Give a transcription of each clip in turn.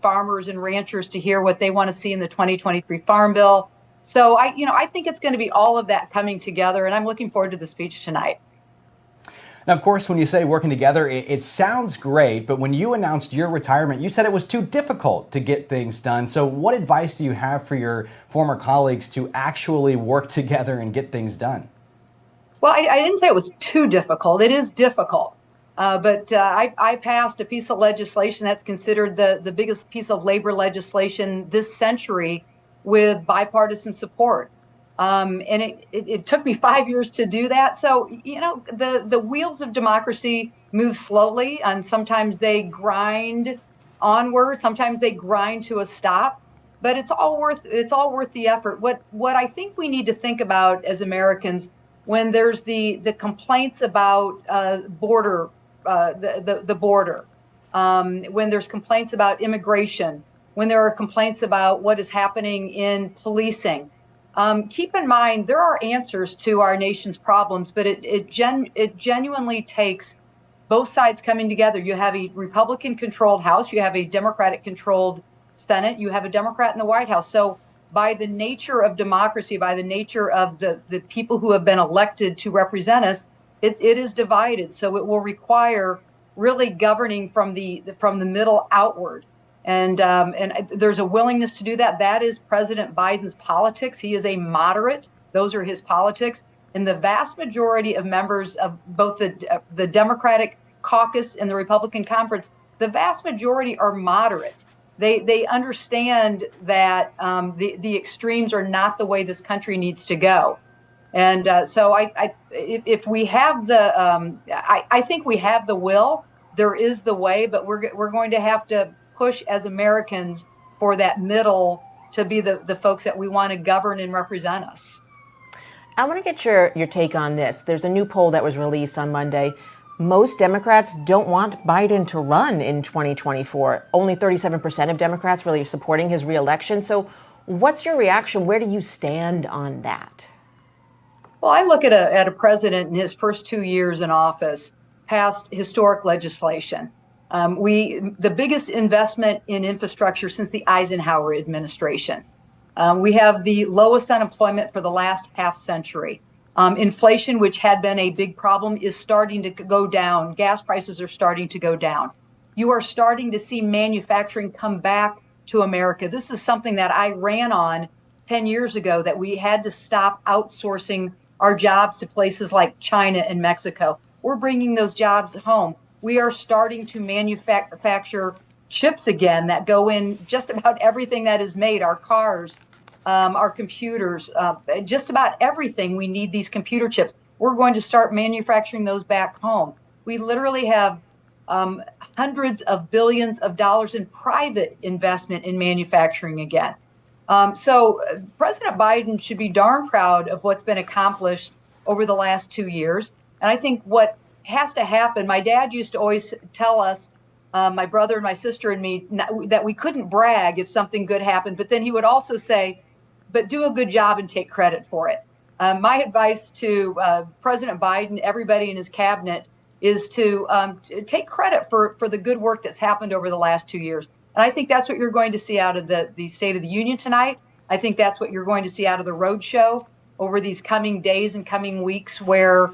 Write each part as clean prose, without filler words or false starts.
farmers and ranchers to hear what they want to see in the 2023 Farm Bill. So I think it's going to be all of that coming together, and I'm looking forward to the speech tonight. Now, of course, when you say working together, it sounds great, but when you announced your retirement, you said it was too difficult to get things done. So what advice do you have for your former colleagues to actually work together and get things done? Well, I didn't say it was too difficult. It is difficult. But I passed a piece of legislation that's considered the biggest piece of labor legislation this century with bipartisan support. And it took me 5 years to do that. So, the wheels of democracy move slowly, and sometimes they grind onward, sometimes they grind to a stop. But it's all worth the effort. What I think we need to think about as Americans when there's the complaints about border, the border, when there's complaints about immigration, when there are complaints about what is happening in policing. Keep in mind, there are answers to our nation's problems, but it genuinely takes both sides coming together. You have a Republican-controlled House, you have a Democratic-controlled Senate, you have a Democrat in the White House. So by the nature of democracy, by the nature of the people who have been elected to represent us, it is divided. So it will require really governing from the middle outward. And there's a willingness to do that. That is President Biden's politics. He is a moderate. Those are his politics. And the vast majority of members of both the Democratic caucus and the Republican conference, the vast majority are moderates. They understand that the extremes are not the way this country needs to go. And so if we have I think we have the will. There is the way, but we're going to have to push as Americans for that middle to be the folks that we want to govern and represent us. I want to get your take on this. There's a new poll that was released on Monday. Most Democrats don't want Biden to run in 2024. Only 37% of Democrats really are supporting his reelection. So what's your reaction? Where do you stand on that? Well, I look at a president in his first 2 years in office passed historic legislation. The biggest investment in infrastructure since the Eisenhower administration. We have the lowest unemployment for the last half century. Inflation, which had been a big problem, is starting to go down. Gas prices are starting to go down. You are starting to see manufacturing come back to America. This is something that I ran on 10 years ago, that we had to stop outsourcing our jobs to places like China and Mexico. We're bringing those jobs home. We are starting to manufacture chips again that go in just about everything that is made, our cars, our computers, just about everything. We need these computer chips. We're going to start manufacturing those back home. We literally have hundreds of billions of dollars in private investment in manufacturing again. So President Biden should be darn proud of what's been accomplished over the last 2 years. And I think what has to happen, my dad used to always tell us, my brother and my sister and me, that we couldn't brag if something good happened. But then he would also say, but do a good job and take credit for it. My advice to President Biden, everybody in his cabinet, is to take credit for the good work that's happened over the last 2 years. And I think that's what you're going to see out of the State of the Union tonight. I think that's what you're going to see out of the roadshow over these coming days and coming weeks, where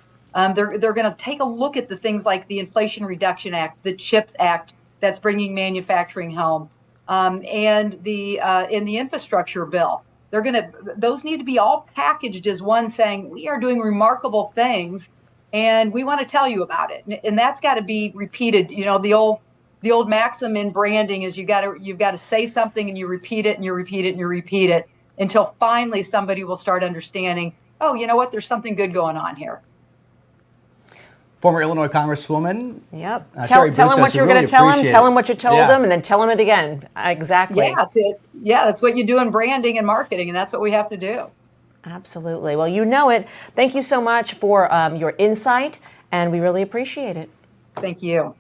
they're going to take a look at the things like the Inflation Reduction Act, the CHIPS Act that's bringing manufacturing home, and the infrastructure bill. Those need to be all packaged as one, saying we are doing remarkable things, and we want to tell you about it. And that's got to be repeated. You know, the old maxim in branding is you've got to say something and you repeat it and you repeat it and you repeat it until finally somebody will start understanding, oh, you know what, there's something good going on here. Former Illinois Congresswoman. Yep. Tell him what you're going to tell him. Tell him what you told him, and then tell him it again. Exactly. Yeah, that's it. Yeah, that's what you do in branding and marketing, and that's what we have to do. Absolutely. Well, you know it. Thank you so much for your insight, and we really appreciate it. Thank you.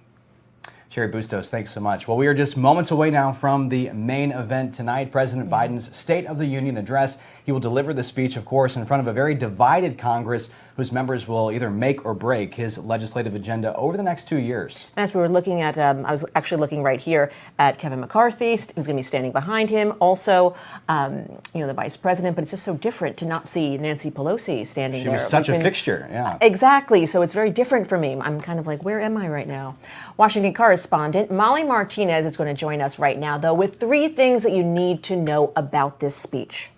Sherry Bustos, thanks so much. Well, we are just moments away now from the main event tonight, President Biden's State of the Union address. He will deliver the speech, of course, in front of a very divided Congress whose members will either make or break his legislative agenda over the next 2 years. As we were looking at, I was actually looking right here at Kevin McCarthy, who's going to be standing behind him. Also, the vice president, but it's just so different to not see Nancy Pelosi standing there. She was such a fixture, yeah. Exactly. So it's very different for me. I'm kind of like, where am I right now? Washington correspondent Molly Martinez is going to join us right now, though, with 3 things that you need to know about this speech.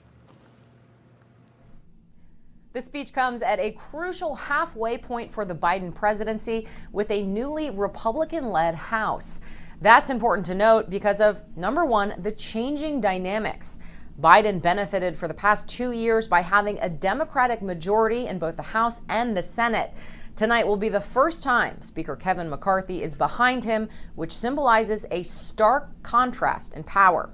This speech comes at a crucial halfway point for the Biden presidency with a newly Republican-led House. That's important to note because of, number one, the changing dynamics. Biden benefited for the past 2 years by having a Democratic majority in both the House and the Senate. Tonight will be the first time Speaker Kevin McCarthy is behind him, which symbolizes a stark contrast in power.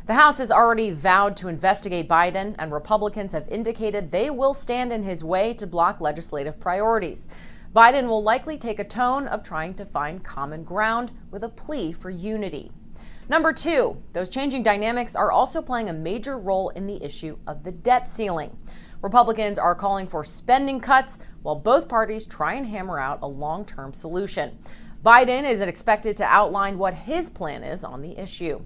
The House has already vowed to investigate Biden, and Republicans have indicated they will stand in his way to block legislative priorities. Biden will likely take a tone of trying to find common ground with a plea for unity. Number 2, those changing dynamics are also playing a major role in the issue of the debt ceiling. Republicans are calling for spending cuts while both parties try and hammer out a long-term solution. Biden is expected to outline what his plan is on the issue.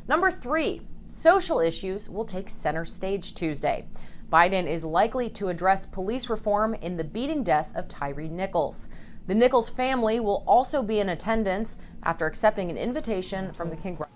Number 3, social issues will take center stage Tuesday. Biden is likely to address police reform in the beating death of Tyre Nichols. The Nichols family will also be in attendance after accepting an invitation from the Congressional.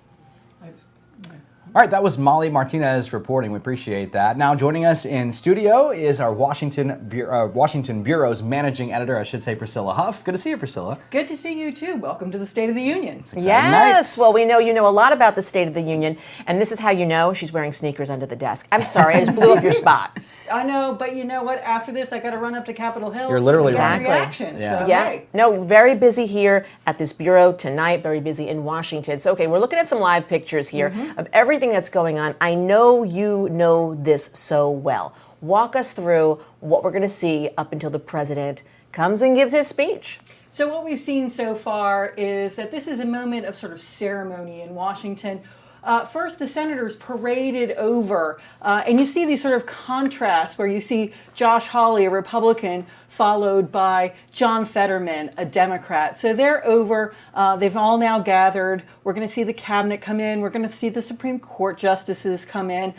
All right, that was Molly Martinez reporting. We appreciate that. Now, joining us in studio is our Washington Bureau's managing editor, I should say, Priscilla Huff. Good to see you, Priscilla. Good to see you, too. Welcome to the State of the Union. Yes. Well, we know you know a lot about the State of the Union, and this is how you know she's wearing sneakers under the desk. I'm sorry, I just blew up your spot. I know, but you know what? After this, I got to run up to Capitol Hill. You're literally Exactly. Reaction. Yeah. So, Yeah. hey. No, very busy here at this bureau tonight, very busy in Washington. So, okay, we're looking at some live pictures here of everything that's going on. I know you know this so well. Walk us through what we're going to see up until the president comes and gives his speech. So what we've seen so far is that this is a moment of sort of ceremony in Washington. First, the senators paraded over, and you see these sort of contrasts where you see Josh Hawley, a Republican, followed by John Fetterman, a Democrat. So they're over. They've all now gathered. We're going to see the cabinet come in. We're going to see the Supreme Court justices come in.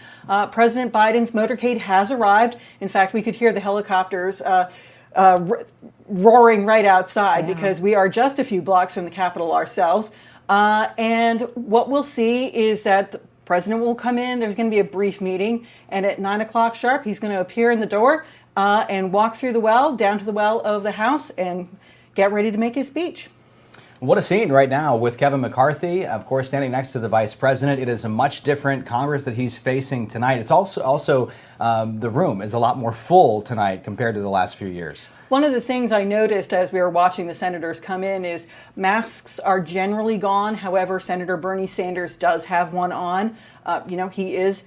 President Biden's motorcade has arrived. In fact, we could hear the helicopters roaring right outside because we are just a few blocks from the Capitol ourselves. And what we'll see is that the president will come in. There's going to be a brief meeting. And at 9 o'clock sharp, he's going to appear in the door and walk through the well, down to the well of the House, and get ready to make his speech. What a scene right now with Kevin McCarthy, of course, standing next to the vice president. It is a much different Congress that he's facing tonight. It's also the room is a lot more full tonight compared to the last few years. One of the things I noticed as we were watching the senators come in is masks are generally gone. However, Senator Bernie Sanders does have one on. He is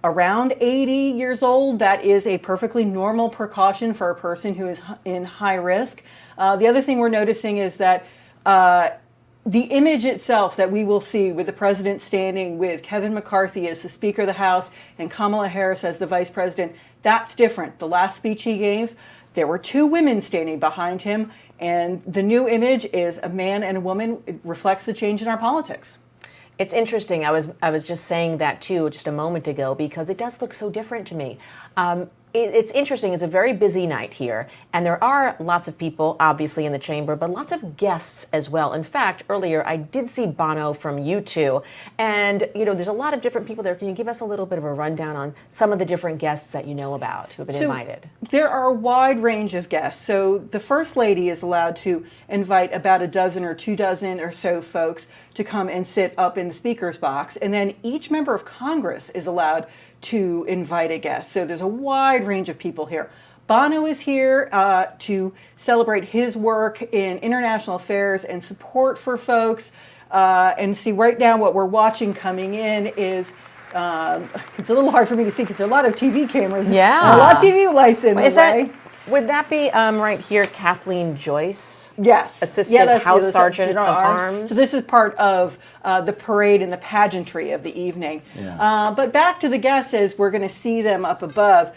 around 80 years old. That is a perfectly normal precaution for a person who is in high risk. The other thing we're noticing is that the image itself that we will see with the president standing with Kevin McCarthy as the Speaker of the House and Kamala Harris as the Vice President, that's different. The last speech he gave, there were 2 women standing behind him, and the new image is a man and a woman. It reflects the change in our politics. It's interesting. I was just saying that too just a moment ago because it does look so different to me. It's interesting. It's a very busy night here, and there are lots of people, obviously, in the chamber, but lots of guests as well. In fact, earlier I did see Bono from U2, and there's a lot of different people there. Can you give us a little bit of a rundown on some of the different guests that you know about who have been invited? There are a wide range of guests. So the First Lady is allowed to invite about a dozen or 2 dozen or so folks to come and sit up in the speaker's box, and then each member of Congress is allowed to invite a guest. So there's a wide range of people here. Bono is here to celebrate his work in international affairs and support for folks. And see, right now what we're watching coming in is, it's a little hard for me to see because there are a lot of TV cameras. Yeah. And a lot of TV lights in the Is way. Would that be right here, Kathleen Joyce? Yes. Assistant that's House the Sergeant of Arms. So this is part of the parade and the pageantry of the evening. But back to the guests, as we're going to see them up above,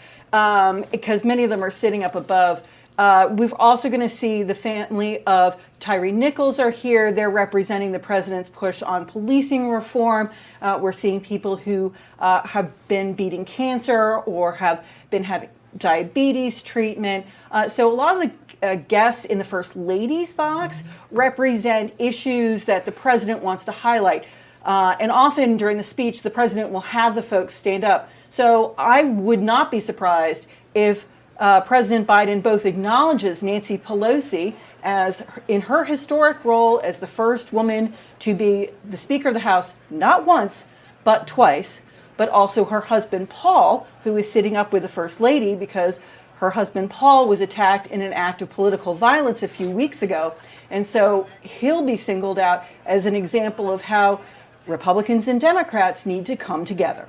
because many of them are sitting up above. We're also going to see the family of Tyre Nichols are here. They're representing the president's push on policing reform. We're seeing people who have been beating cancer or have been having diabetes treatment. So a lot of the guests in the First Lady's box represent issues that the president wants to highlight. And often during the speech, the president will have the folks stand up. So I would not be surprised if President Biden both acknowledges Nancy Pelosi as in her historic role as the first woman to be the Speaker of the House, not once, but twice, but also her husband, Paul, who is sitting up with the First Lady because her husband, Paul, was attacked in an act of political violence a few weeks ago. And so he'll be singled out as an example of how Republicans and Democrats need to come together.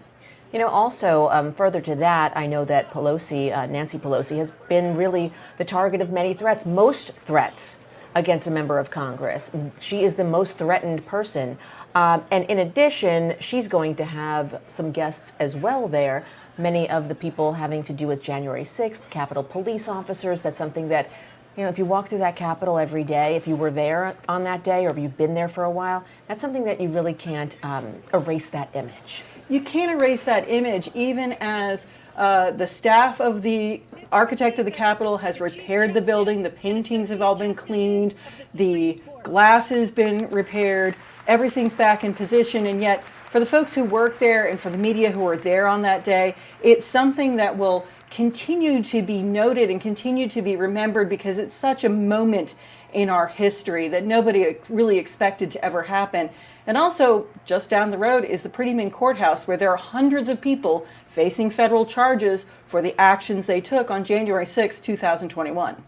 You know, also further to that, I know that Pelosi, Nancy Pelosi, has been really the target of many threats, most threats against a member of Congress. She is the most threatened person. And in addition, she's going to have some guests as well there. Many of the people having to do with January 6th, Capitol police officers. That's something that, you know, if you walk through that Capitol every day, if you were there on that day or if you've been there for a while, that's something that you really can't erase that image. You can't erase that image, even as the staff of the architect of the Capitol has repaired the building. The paintings have all been cleaned. The glass has been repaired. Everything's back in position. And yet, for the folks who work there and for the media who are there on that day, it's something that will continue to be noted and continue to be remembered because it's such a moment in our history that nobody really expected to ever happen. And also, just down the road is the Prettyman Courthouse, where there are hundreds of people facing federal charges for the actions they took on January 6, 2021.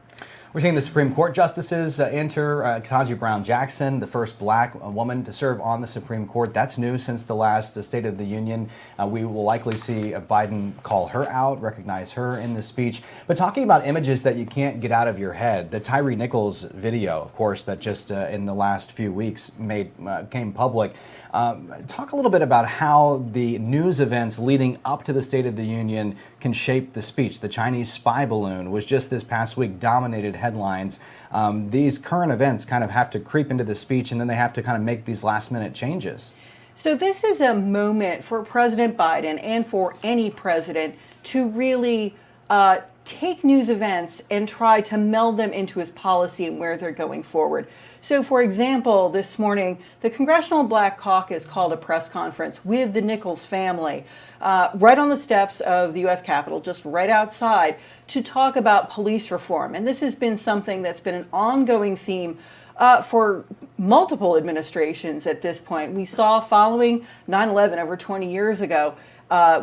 We're seeing the Supreme Court justices enter. Ketanji Brown Jackson, the first black woman to serve on the Supreme Court. That's new since the last State of the Union. We will likely see Biden call her out, recognize her in the speech. But talking about images that you can't get out of your head, the Tyre Nichols video, of course, that just in the last few weeks came public. Talk a little bit about how the news events leading up to the State of the Union can shape the speech. The Chinese spy balloon was just this past week dominated headlines. These current events kind of have to creep into the speech, and then they have to kind of make these last-minute changes. So this is a moment for President Biden and for any president to really take news events and try to meld them into his policy and where they're going forward. So, for example, this morning, the Congressional Black Caucus called a press conference with the Nichols family right on the steps of the U.S. Capitol, just right outside, to talk about police reform. And this has been something that's been an ongoing theme for multiple administrations at this point. We saw following 9/11 over 20 years ago,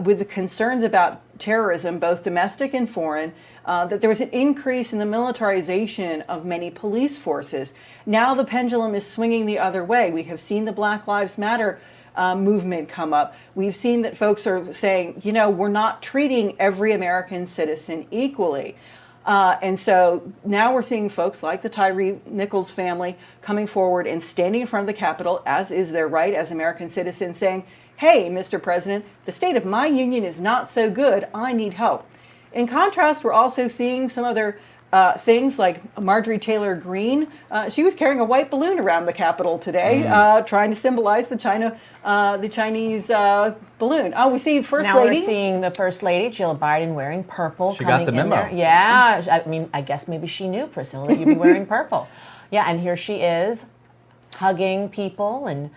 with the concerns about terrorism, both domestic and foreign, that there was an increase in the militarization of many police forces. Now the pendulum is swinging the other way. We have seen the Black Lives Matter movement come up. We've seen that folks are saying, you know, we're not treating every American citizen equally. And so now we're seeing folks like the Tyre Nichols family coming forward and standing in front of the Capitol, as is their right as American citizens, saying, hey, Mr. President, the state of my union is not so good. I need help. In contrast, we're also seeing some other things like Marjorie Taylor Greene. She was carrying a white balloon around the Capitol today, trying to symbolize the Chinese balloon. Oh, we see First Lady. Now we're seeing the First Lady, Jill Biden, wearing purple. She got the memo. There. Yeah, I mean, I guess maybe she knew, Priscilla, that you'd be wearing purple. Yeah, and here she is, hugging people, and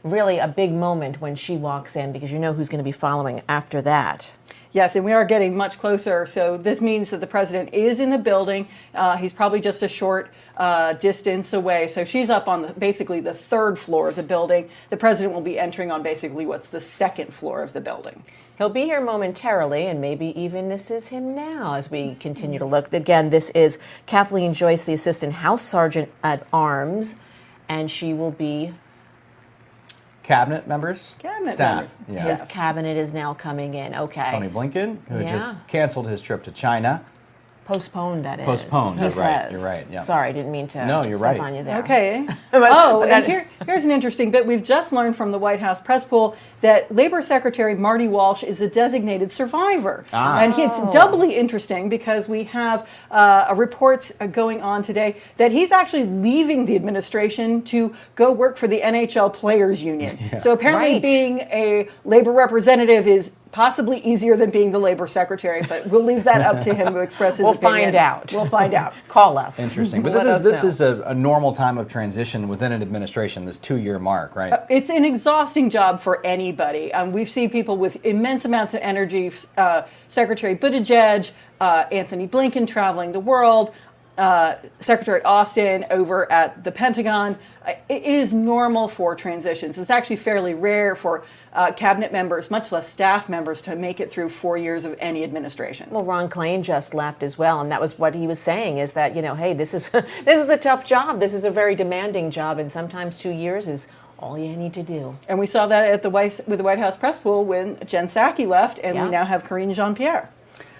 really a big moment when she walks in, because you know who's going to be following after that. Yes, and we are getting much closer. So this means that the president is in the building. He's probably just a short distance away. So she's up on basically the third floor of the building. The president will be entering on basically what's the second floor of the building. He'll be here momentarily, and maybe even this is him now as we continue to look. Again, this is Kathleen Joyce, the Assistant House Sergeant at Arms, and she will be Cabinet members? Staff. Member. His cabinet is now coming in. Okay. Tony Blinken, who had Yeah. just canceled his trip to China. Postponed, that is. Postponed, He you're right, says. you're right, yeah. Sorry, I didn't mean to No, you're step right. on you there. Okay. But And that- here's an interesting bit. We've just learned from the White House press pool that Labor Secretary Marty Walsh is a designated survivor. And it's doubly interesting because we have a report going on today that he's actually leaving the administration to go work for the NHL Players Union. So apparently Right. being a labor representative is possibly easier than being the labor secretary, but we'll leave that up to him to express his We'll opinion. find out. We'll find out. Call us. Interesting. But Let us this know. is a normal time of transition within an administration, this 2-year mark, right? It's an exhausting job for anybody. We've seen people with immense amounts of energy, Secretary Buttigieg, Anthony Blinken traveling the world, Secretary Austin over at the Pentagon. It is normal for transitions. It's actually fairly rare for cabinet members, much less staff members, to make it through 4 years of any administration. Well, Ron Klain just left as well, and that was what he was saying, is that, hey, this is this is a tough job. This is a very demanding job, and sometimes 2 years is all you need to do. And we saw that at with the White House press pool when Jen Psaki left, and Yeah. we now have Karine Jean-Pierre.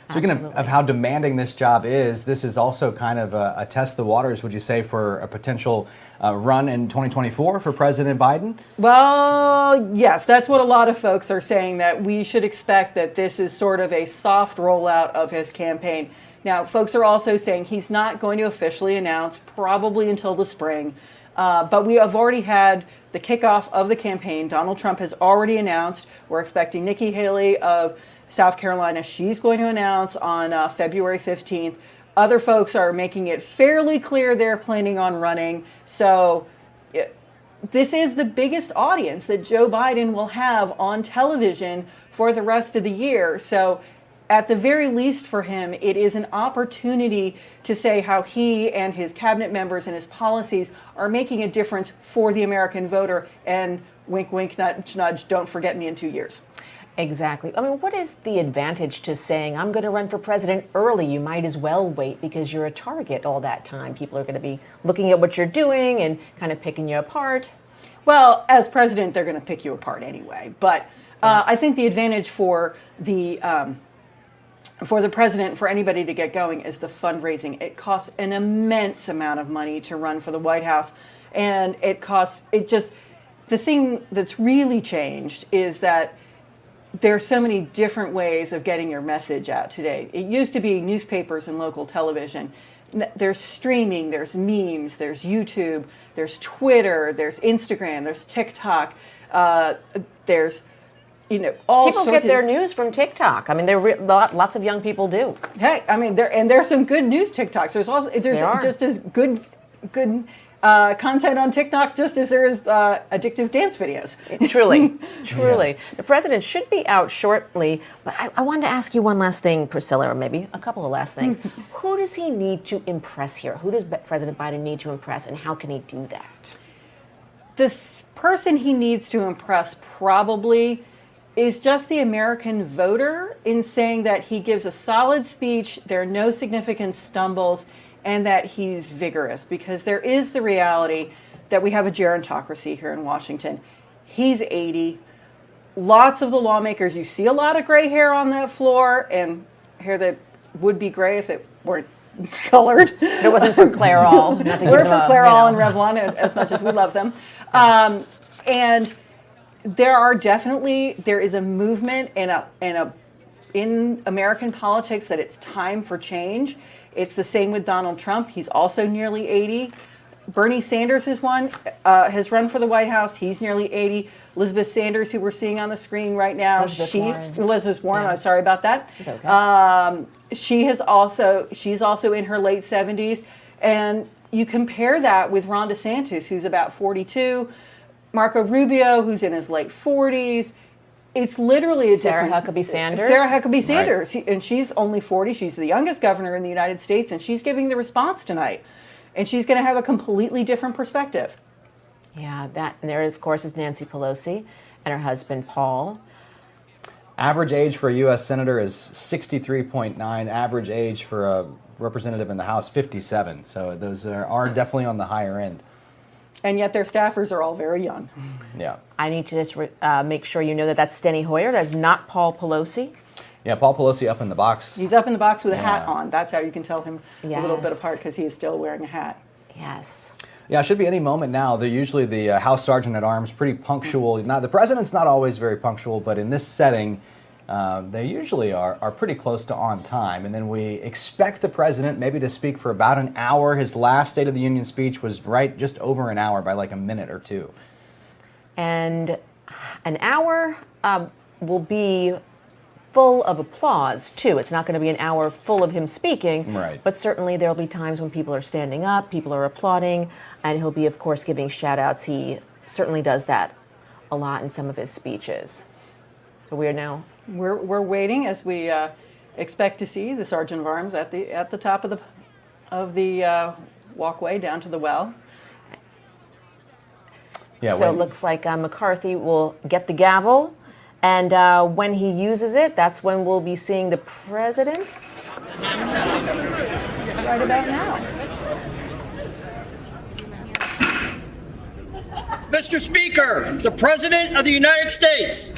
Speaking of how demanding this job is, this is also kind of a test the waters, would you say, for a potential run in 2024 for President Biden? Well, yes, that's what a lot of folks are saying, that we should expect that this is sort of a soft rollout of his campaign. Now, folks are also saying he's not going to officially announce probably until the spring, but we have already had the kickoff of the campaign. Donald Trump has already announced. We're expecting Nikki Haley of South Carolina. She's going to announce on February 15th. Other folks are making it fairly clear they're planning on running. So this is the biggest audience that Joe Biden will have on television for the rest of the year. So at the very least for him, it is an opportunity to say how he and his cabinet members and his policies are making a difference for the American voter. And wink, wink, nudge, nudge, don't forget me in 2 years. Exactly. I mean, what is the advantage to saying, I'm going to run for president early? You might as well wait because you're a target all that time. People are going to be looking at what you're doing and kind of picking you apart. Well, as president, they're going to pick you apart anyway. But I think the advantage for the president, for anybody to get going, is the fundraising. It costs an immense amount of money to run for the White House. And the thing that's really changed is that there are so many different ways of getting your message out today. It used to be newspapers and local television. There's streaming, there's memes, there's YouTube, there's Twitter, there's Instagram, there's TikTok, there's all People sorts get their news from TikTok. I mean, lots of young people do. Hey, I mean, there's some good news TikToks. There's are. just as good content on TikTok, just as there is addictive dance videos. Truly. The president should be out shortly, but I wanted to ask you one last thing, Priscilla, or maybe a couple of last things. Who does he need to impress here? Who does President Biden need to impress, and how can he do that? The person he needs to impress probably is just the American voter, in saying that he gives a solid speech, there are no significant stumbles, and that he's vigorous, because there is the reality that we have a gerontocracy here in Washington. He's 80. Lots of the lawmakers, you see a lot of gray hair on that floor, and hair that would be gray if it weren't colored. If it wasn't for Clairol. We're for Clairol and Revlon as much as we love them. And there is a movement in American politics that it's time for change. It's the same with Donald Trump. He's also nearly 80. Bernie Sanders is one, has run for the White House. He's nearly 80. Elizabeth Sanders, who we're seeing on the screen right now. Elizabeth Warren, Yeah. I'm sorry about that. It's okay. She's also in her late 70s. And you compare that with Ron DeSantis, who's about 42. Marco Rubio, who's in his late 40s. It's literally Sarah Huckabee Sanders. Sarah Huckabee Sanders, and she's only 40. She's the youngest governor in the United States, and she's giving the response tonight. And she's going to have a completely different perspective. Yeah, and there, of course, is Nancy Pelosi and her husband, Paul. Average age for a U.S. Senator is 63.9. Average age for a representative in the House, 57. So those are definitely on the higher end. And yet their staffers are all very young. Yeah. I need to just make sure you know that that's Steny Hoyer. That's not Paul Pelosi. Yeah, Paul Pelosi up in the box. He's up in the box with a hat Yeah. on. That's how you can tell him a little bit Yes. apart, because he is still wearing a hat. Yes. Yeah, it should be any moment now. They're usually the House Sergeant at Arms, pretty punctual. Now, the president's not always very punctual, but in this setting, they usually are pretty close to on time. And then we expect the president maybe to speak for about an hour. His last State of the Union speech was right just over an hour by like a minute or two. And an hour will be full of applause, too. It's not going to be an hour full of him speaking, Right. but certainly there'll be times when people are standing up, people are applauding, and he'll be, of course, giving shout-outs. He certainly does that a lot in some of his speeches. So we are now... We're waiting as we expect to see the Sergeant of Arms at the top of the walkway down to the well. Yeah, So it looks like McCarthy will get the gavel, and when he uses it, that's when we'll be seeing the president. Right about now. Mr. Speaker, the President of the United States.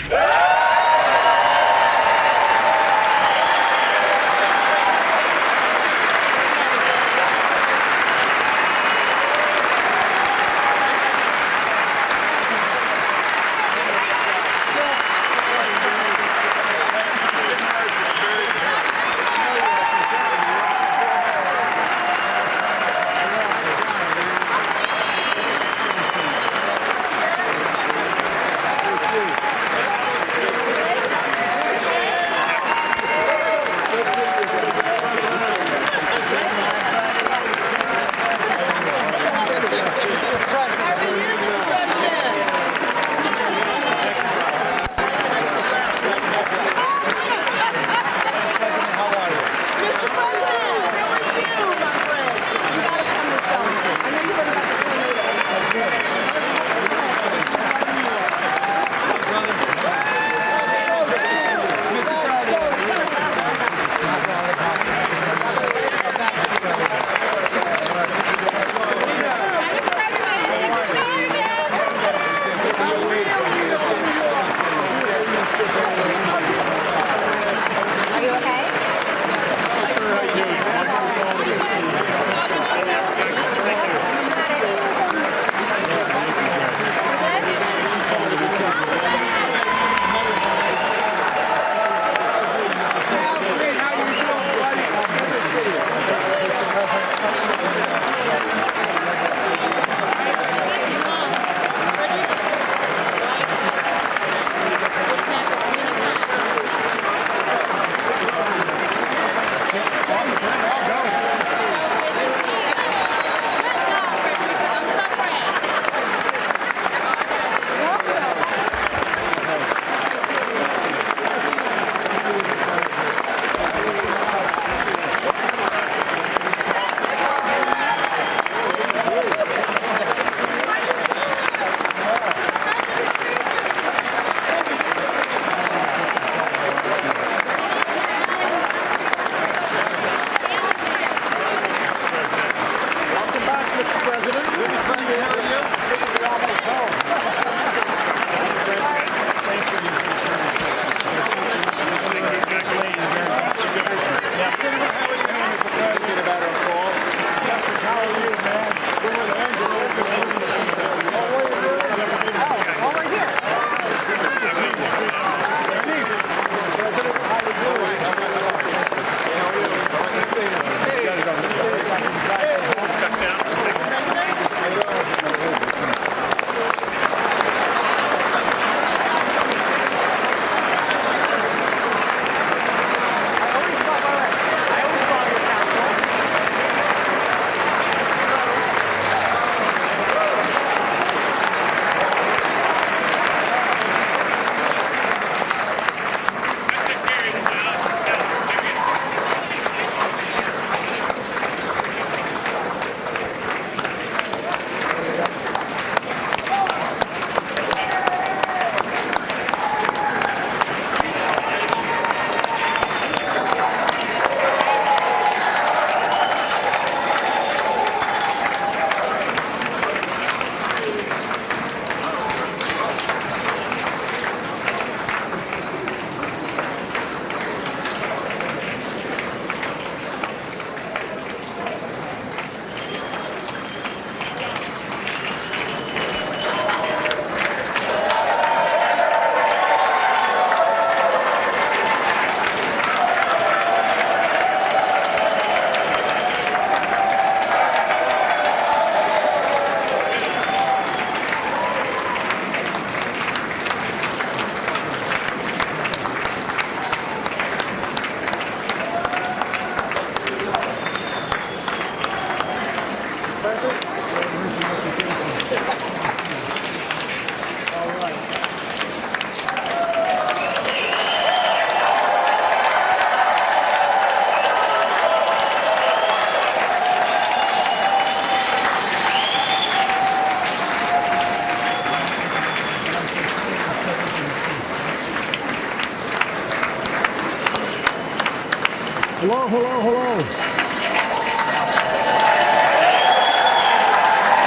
Hello, hello, hello.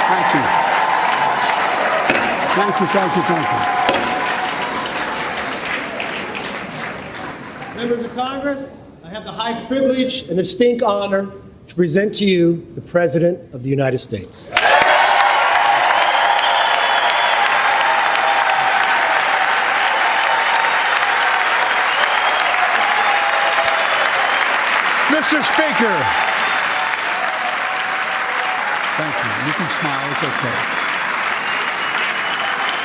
Thank you. Thank you, thank you, thank you. Members of Congress, I have the high privilege and the distinct honor to present to you the President of the United States. Mr. Speaker. Thank you. You can smile. It's okay.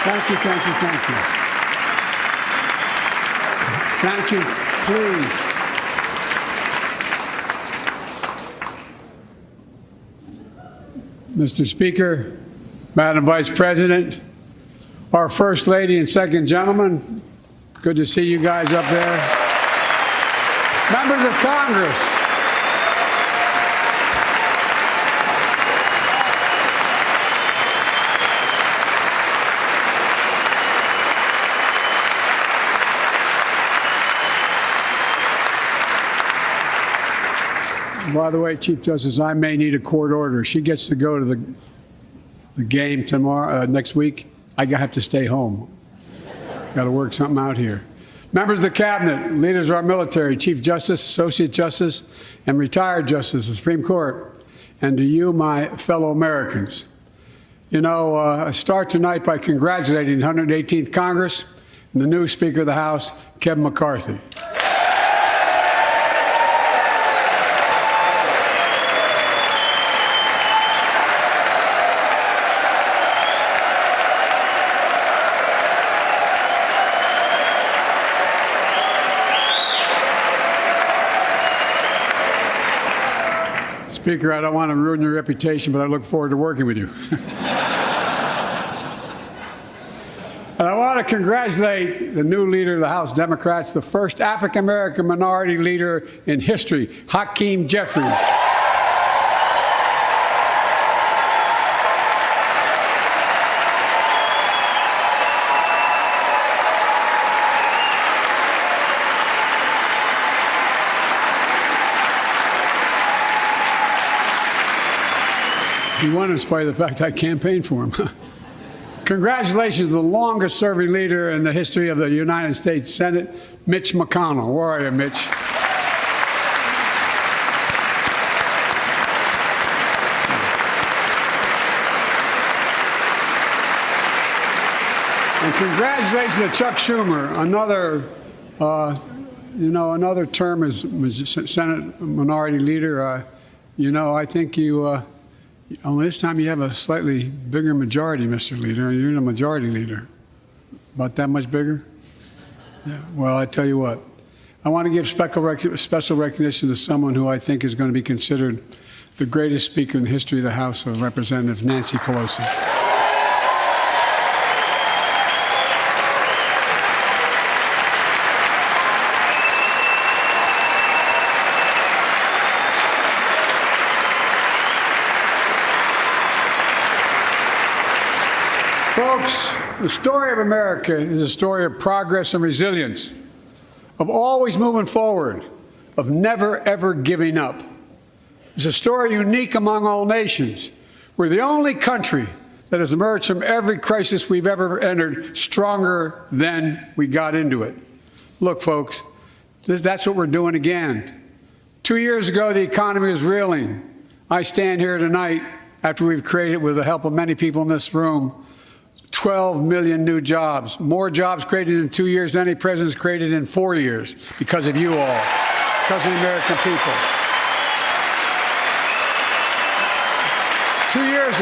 Thank you, thank you, thank you. Thank you. Please. Mr. Speaker, Madam Vice President, our First Lady and Second Gentleman, good to see you guys up there. Members of Congress, by the way, Chief Justice, I may need a court order. She gets to go to the game tomorrow, next week. I have to stay home. Got to work something out here. Members of the Cabinet, leaders of our military, Chief Justice, Associate Justice, and retired Justice of the Supreme Court, and to you, my fellow Americans. You know, I start tonight by congratulating the 118th Congress and the new Speaker of the House, Kevin McCarthy. Speaker, I don't want to ruin your reputation, but I look forward to working with you. And I want to congratulate the new leader of the House Democrats, the first African-American minority leader in history, Hakeem Jeffries. He won in spite of the fact I campaigned for him. Congratulations to the longest-serving leader in the history of the United States Senate, Mitch McConnell. Where are you, Mitch? And congratulations to Chuck Schumer, another term as Senate Minority Leader. I think you. Only this time you have a slightly bigger majority, Mr. Leader. You're the majority leader. About that much bigger? Yeah. Well, I tell you what. I want to give special recognition to someone who I think is going to be considered the greatest speaker in the history of the House of Representatives, Nancy Pelosi. Folks, the story of America is a story of progress and resilience, of always moving forward, of never, ever giving up. It's a story unique among all nations. We're the only country that has emerged from every crisis we've ever entered stronger than we got into it. Look, folks, that's what we're doing again. 2 years ago, the economy was reeling. I stand here tonight after we've created, with the help of many people in this room, 12 million new jobs, more jobs created in 2 years than any president's created in 4 years, because of you all, because of the American people. 2 years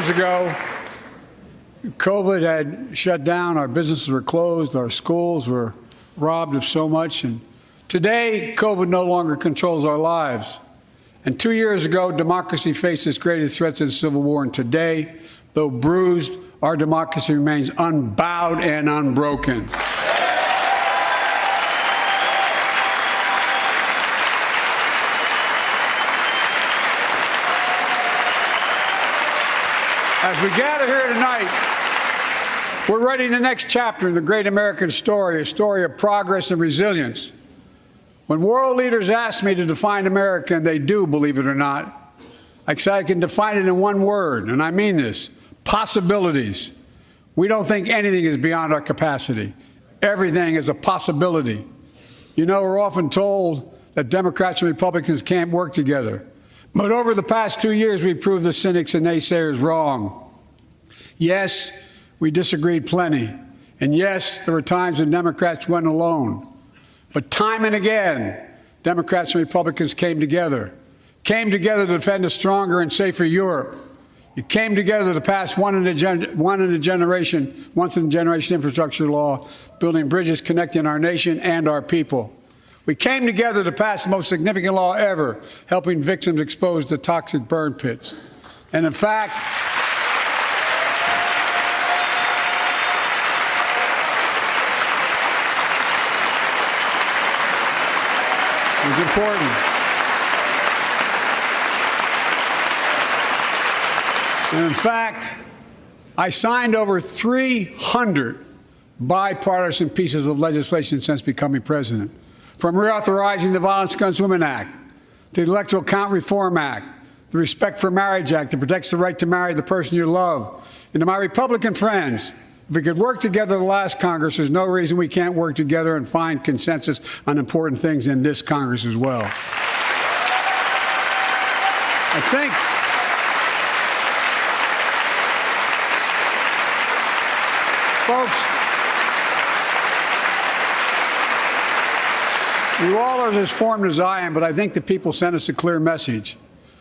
ago, COVID had shut down, our businesses were closed, our schools were robbed of so much, and today, COVID no longer controls our lives. And 2 years ago, democracy faced its greatest threats in civil war. And today, though bruised, our democracy remains unbowed and unbroken. As we gather here tonight, We're writing the next chapter in the great American story, a story of progress and resilience. When world leaders ask me to define America, and they do, believe it or not, I can define it in one word, and I mean this: possibilities. We don't think anything is beyond our capacity. Everything is a possibility. You know, we're often told that Democrats and Republicans can't work together. But over the past 2 years, we've proved the cynics and naysayers wrong. Yes, we disagreed plenty. And yes, there were times when Democrats went alone. But time and again, Democrats and Republicans came together to defend a stronger and safer Europe. You came together to pass once in a generation infrastructure law, building bridges connecting our nation and our people. We came together to pass the most significant law ever, helping victims exposed to toxic burn pits. And in fact, it was important. And in fact, I signed over 300 bipartisan pieces of legislation since becoming president, from reauthorizing the Violence Against Women Act, the Electoral Count Reform Act, the Respect for Marriage Act that protects the right to marry the person you love. And to my Republican friends, if we could work together the last Congress, there's no reason we can't work together and find consensus on important things in this Congress as well. I think folks, you all are as formed as I am, but I think the people sent us a clear message.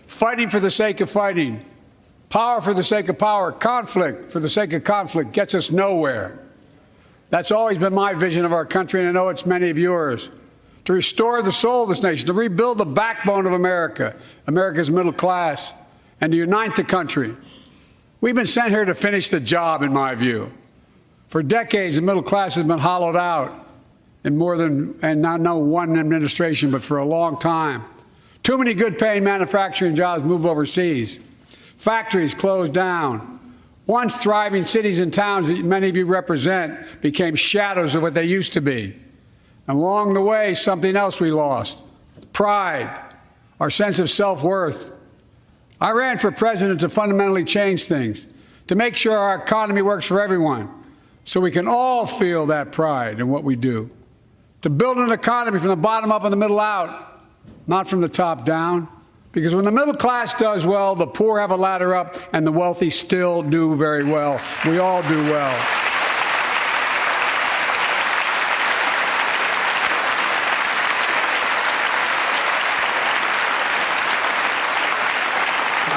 Fighting for the sake of fighting, power for the sake of power, conflict for the sake of conflict gets us nowhere. That's always been my vision of our country, and I know it's many of yours. To restore the soul of this nation, to rebuild the backbone of America, America's middle class, and to unite the country. We've been sent here to finish the job, in my view. For decades, the middle class has been hollowed out in more than, and not no one administration, but for a long time. Too many good-paying manufacturing jobs move overseas. Factories closed down. Once thriving cities and towns that many of you represent became shadows of what they used to be. And along the way, something else we lost: pride, our sense of self-worth. I ran for president to fundamentally change things, to make sure our economy works for everyone, so we can all feel that pride in what we do. To build an economy from the bottom up and the middle out, not from the top down. Because when the middle class does well, the poor have a ladder up, and the wealthy still do very well. We all do well.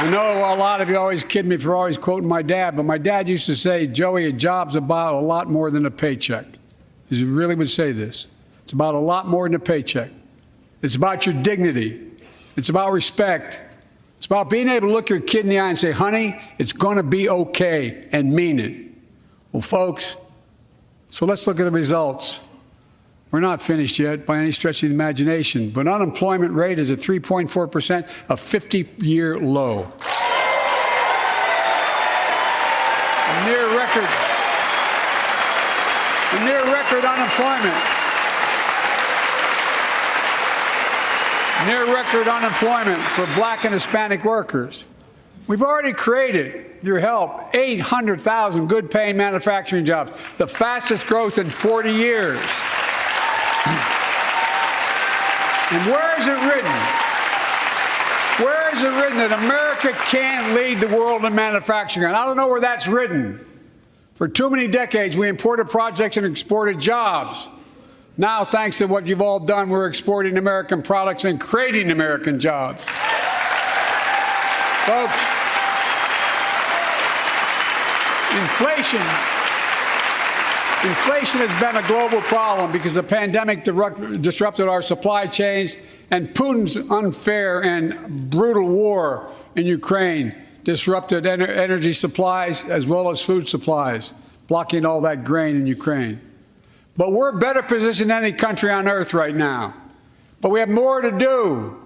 I know a lot of you always kid me for always quoting my dad, but my dad used to say, Joey, a job's about a lot more than a paycheck. He really would say this. It's about a lot more than a paycheck. It's about your dignity. It's about respect. It's about being able to look your kid in the eye and say, honey, it's going to be okay, and mean it. Well, folks, so let's look at the results. We're not finished yet by any stretch of the imagination, but unemployment rate is at 3.4%, a 50-year low. A near record unemployment. Near record unemployment for black and Hispanic workers. We've already created, your help, 800,000 good-paying manufacturing jobs, the fastest growth in 40 years. And where is it written? Where is it written that America can't lead the world in manufacturing? And I don't know where that's written. For too many decades, we imported projects and exported jobs. Now, thanks to what you've all done, we're exporting American products and creating American jobs. Folks, inflation has been a global problem because the pandemic disrupted our supply chains, and Putin's unfair and brutal war in Ukraine disrupted energy supplies as well as food supplies, blocking all that grain in Ukraine. But we're better positioned than any country on earth right now. But we have more to do.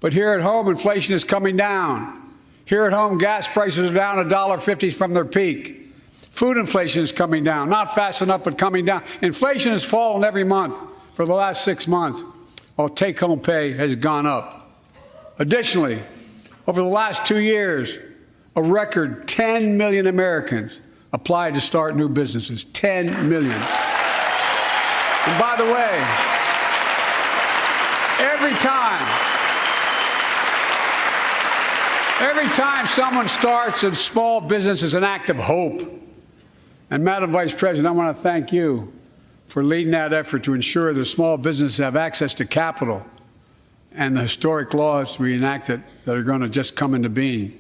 But here at home, inflation is coming down. Here at home, gas prices are down $1.50 from their peak. Food inflation is coming down, not fast enough, but coming down. Inflation has fallen every month for the last 6 months, while take-home pay has gone up. Additionally, over the last 2 years, a record 10 million Americans applied to start new businesses. 10 million. And by the way, every time someone starts a small business is an act of hope. And Madam Vice President, I want to thank you for leading that effort to ensure that small businesses have access to capital and the historic laws we enacted that are going to just come into being.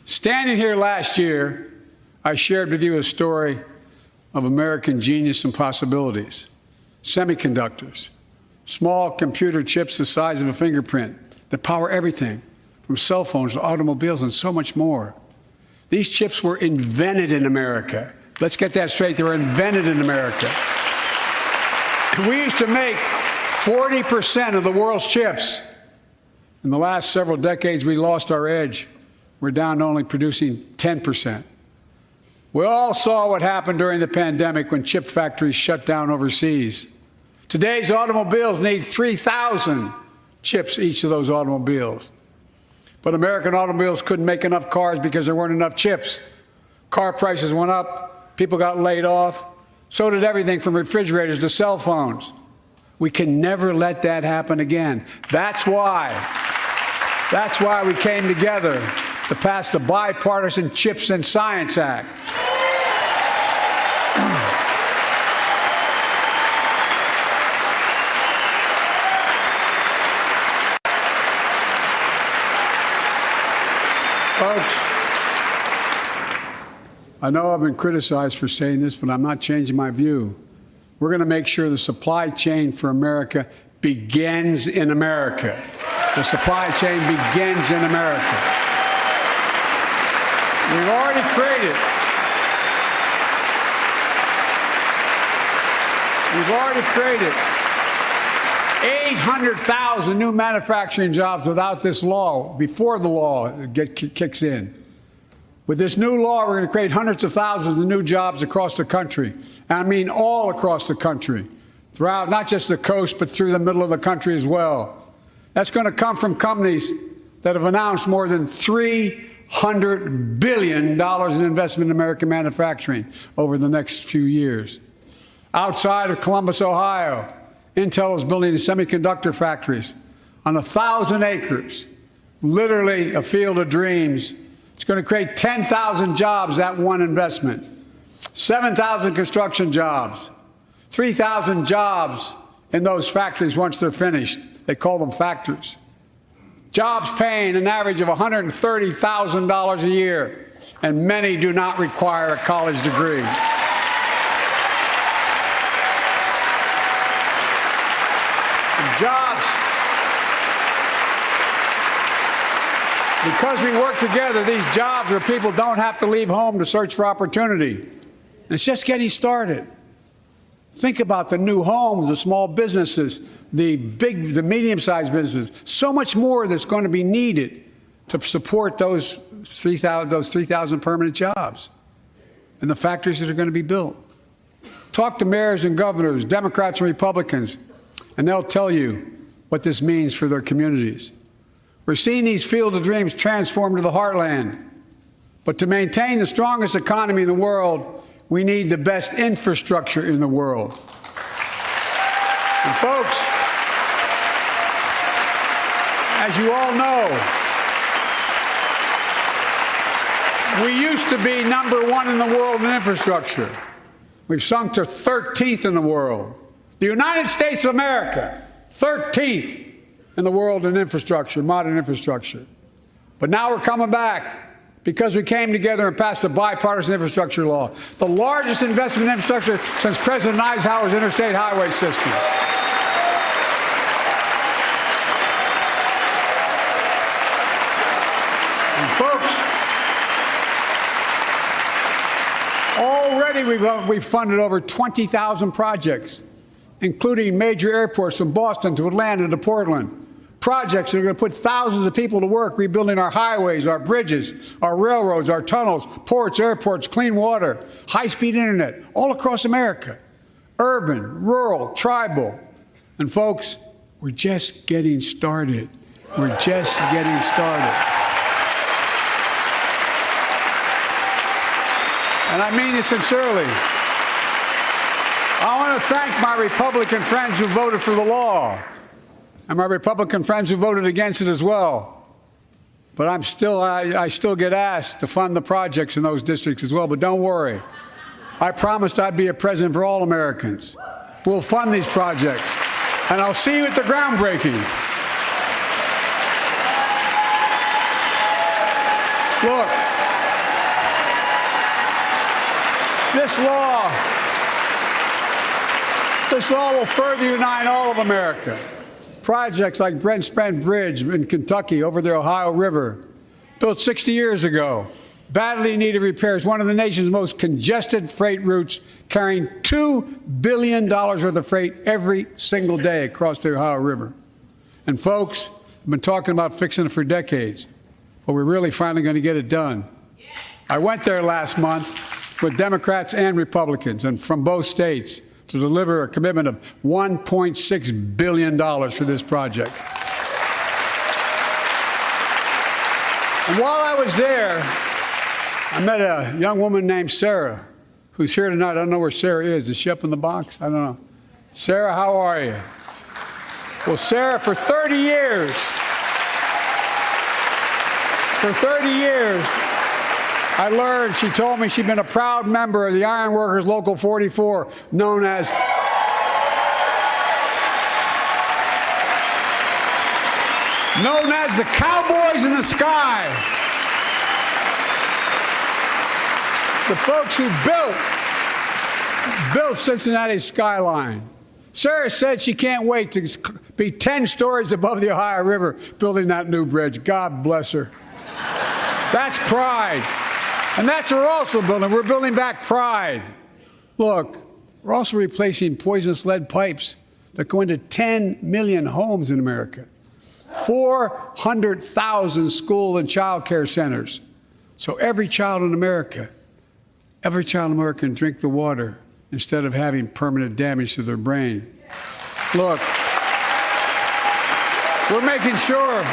Standing here last year, I shared with you a story of American genius and possibilities. Semiconductors, small computer chips the size of a fingerprint that power everything from cell phones to automobiles and so much more. These chips were invented in America. Let's get that straight. They were invented in America. We used to make 40% of the world's chips. In the last several decades, we lost our edge. We're down to only producing 10%. We all saw what happened during the pandemic when chip factories shut down overseas. Today's automobiles need 3,000 chips, each of those automobiles. But American automobiles couldn't make enough cars because there weren't enough chips. Car prices went up, people got laid off. So did everything from refrigerators to cell phones. We can never let that happen again. That's why we came together to pass the Bipartisan Chips and Science Act. Folks, I know I've been criticized for saying this, but I'm not changing my view. We're going to make sure the supply chain for America begins in America. The supply chain begins in America. We've already created 800,000 new manufacturing jobs without this law, before the law kicks in. With this new law, we're going to create hundreds of thousands of new jobs across the country. And I mean all across the country, throughout not just the coast, but through the middle of the country as well. That's going to come from companies that have announced more than $300 billion in investment in American manufacturing over the next few years. Outside of Columbus, Ohio, Intel is building semiconductor factories on 1,000 acres, literally a field of dreams. It's going to create 10,000 jobs, that one investment, 7,000 construction jobs, 3,000 jobs in those factories once they're finished. They call them factories. Jobs paying an average of $130,000 a year, and many do not require a college degree. Jobs. Because we work together, these jobs where people don't have to leave home to search for opportunity. And it's just getting started. Think about the new homes, the small businesses, the medium-sized businesses. So much more that's going to be needed to support those 3,000 permanent jobs and the factories that are going to be built. Talk to mayors and governors, Democrats and Republicans, and they'll tell you what this means for their communities. We're seeing these field of dreams transform to the heartland. But to maintain the strongest economy in the world, we need the best infrastructure in the world. And folks, as you all know, we used to be #1 in the world in infrastructure. We've sunk to 13th in the world. The United States of America, 13th in the world in infrastructure, modern infrastructure. But now we're coming back because we came together and passed the bipartisan infrastructure law, the largest investment in infrastructure since President Eisenhower's interstate highway system. And folks, already we've funded over 20,000 projects, including major airports from Boston to Atlanta to Portland, projects that are going to put thousands of people to work rebuilding our highways, our bridges, our railroads, our tunnels, ports, airports, clean water, high-speed internet, all across America. Urban, rural, tribal. And folks, we're just getting started. We're just getting started. And I mean it sincerely. I want to thank my Republican friends who voted for the law, and my Republican friends who voted against it as well. But I still get asked to fund the projects in those districts as well. But don't worry. I promised I'd be a president for all Americans. We'll fund these projects. And I'll see you at the groundbreaking. Look, this law will further unite all of America. Projects like Brent Spence Bridge in Kentucky over the Ohio River, built 60 years ago, badly needed repairs, one of the nation's most congested freight routes, carrying $2 billion worth of freight every single day across the Ohio River. And folks, I've been talking about fixing it for decades, but we're really finally going to get it done. I went there last month with Democrats and Republicans and from both states to deliver a commitment of $1.6 billion for this project. And while I was there, I met a young woman named Sarah, who's here tonight. I don't know where Sarah is. Is she up in the box? I don't know. Sarah, how are you? Well, Sarah, for 30 years, I learned, she told me she'd been a proud member of the Iron Workers Local 44, known as the Cowboys in the Sky. The folks who built Cincinnati's skyline. Sarah said she can't wait to be 10 stories above the Ohio River building that new bridge. God bless her. That's pride. And that's what we're also building. We're building back pride. Look, we're also replacing poisonous lead pipes that go into 10 million homes in America, 400,000 school and child care centers. So every child in America can drink the water instead of having permanent damage to their brain. Look, we're making sure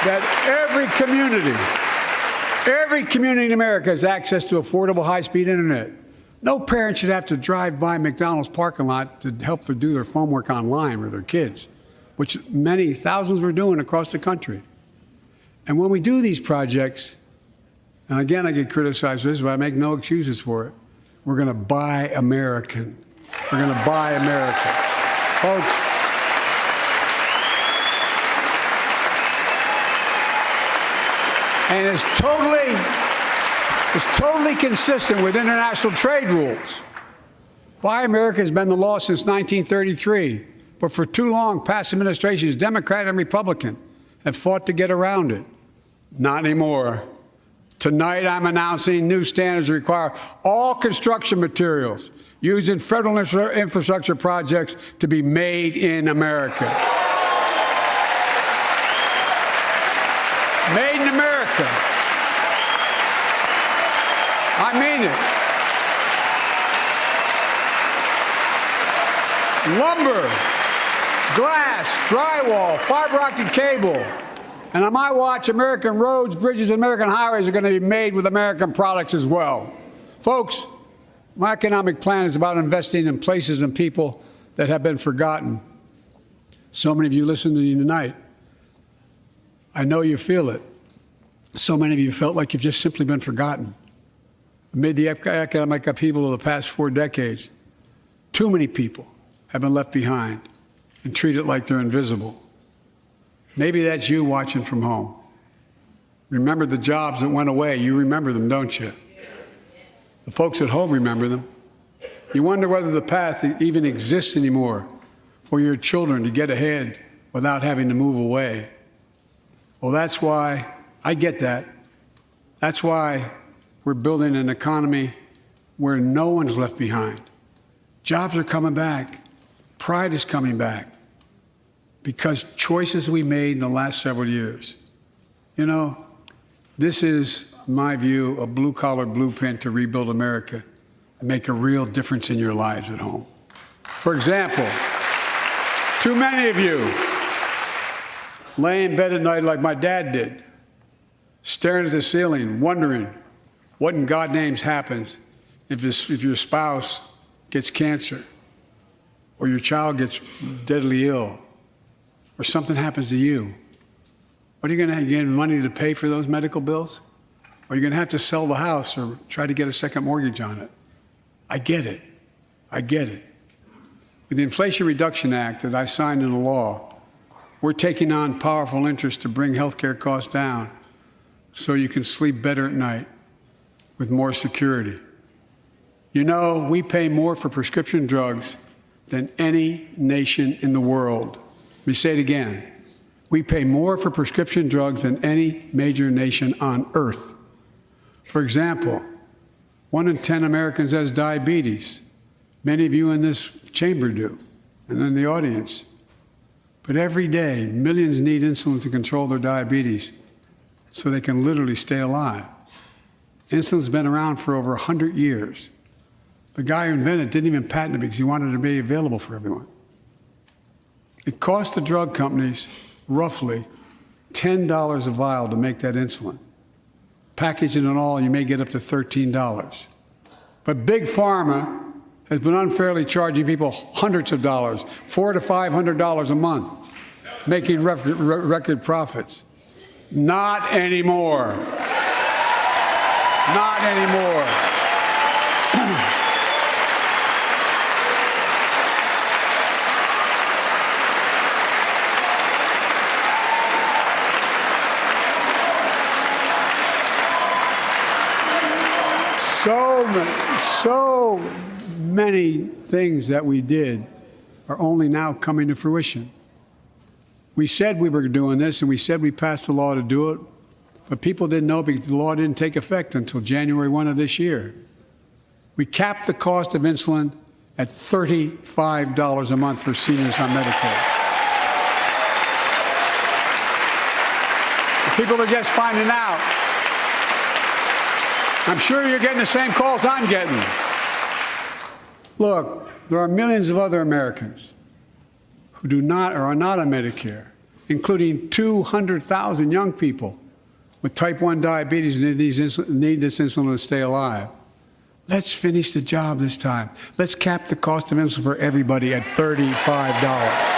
that every community in America has access to affordable high-speed internet. No parent should have to drive by McDonald's parking lot to help them do their homework online with their kids, which many thousands were doing across the country. And when we do these projects, and again, I get criticized for this, but I make no excuses for it, we're going to buy American. We're going to buy America. Folks, and it's totally consistent with international trade rules. Buy America has been the law since 1933, but for too long, past administrations, Democrat and Republican, have fought to get around it. Not anymore. Tonight, I'm announcing new standards that require all construction materials used in federal infrastructure projects to be made in America. Made in America. I mean it. Lumber, glass, drywall, fiber optic cable. And on my watch, American roads, bridges, and American highways are going to be made with American products as well. Folks, my economic plan is about investing in places and people that have been forgotten. So many of you listening to me tonight, I know you feel it. So many of you felt like you've just simply been forgotten. Amid the economic upheaval of the past 4 decades, too many people have been left behind and treated like they're invisible. Maybe that's you watching from home. Remember the jobs that went away. You remember them, don't you? The folks at home remember them. You wonder whether the path even exists anymore for your children to get ahead without having to move away. Well, that's why I get that. That's why we're building an economy where no one's left behind. Jobs are coming back. Pride is coming back because choices we made in the last several years. You know, this is, in my view, a blue-collar blueprint to rebuild America and make a real difference in your lives at home. For example, too many of you lay in bed at night like my dad did, staring at the ceiling, wondering what in God's name happens if your spouse gets cancer, or your child gets deadly ill, or something happens to you. What are you going to get money to pay for those medical bills? Or are you going to have to sell the house or try to get a second mortgage on it? I get it. I get it. With the Inflation Reduction Act that I signed into law, we're taking on powerful interest to bring healthcare costs down so you can sleep better at night with more security. You know, we pay more for prescription drugs than any nation in the world. Let me say it again. We pay more for prescription drugs than any major nation on earth. For example, 1 in 10 Americans has diabetes. Many of you in this chamber do, and in the audience. But every day, millions need insulin to control their diabetes so they can literally stay alive. Insulin's been around for over 100 years. The guy who invented it didn't even patent it because he wanted it to be available for everyone. It cost the drug companies roughly $10 a vial to make that insulin. Packaging and all, you may get up to $13. But Big Pharma has been unfairly charging people hundreds of dollars, $400 to $500 a month, making record profits. Not anymore. Not anymore. So many things that we did are only now coming to fruition. We said we were doing this, and we said we passed the law to do it, but people didn't know because the law didn't take effect until January 1 of this year. We capped the cost of insulin at $35 a month for seniors on Medicare. People are just finding out. I'm sure you're getting the same calls I'm getting. Look, there are millions of other Americans who do not or are not on Medicare, including 200,000 young people with type 1 diabetes and need this insulin to stay alive. Let's finish the job this time. Let's cap the cost of insulin for everybody at $35.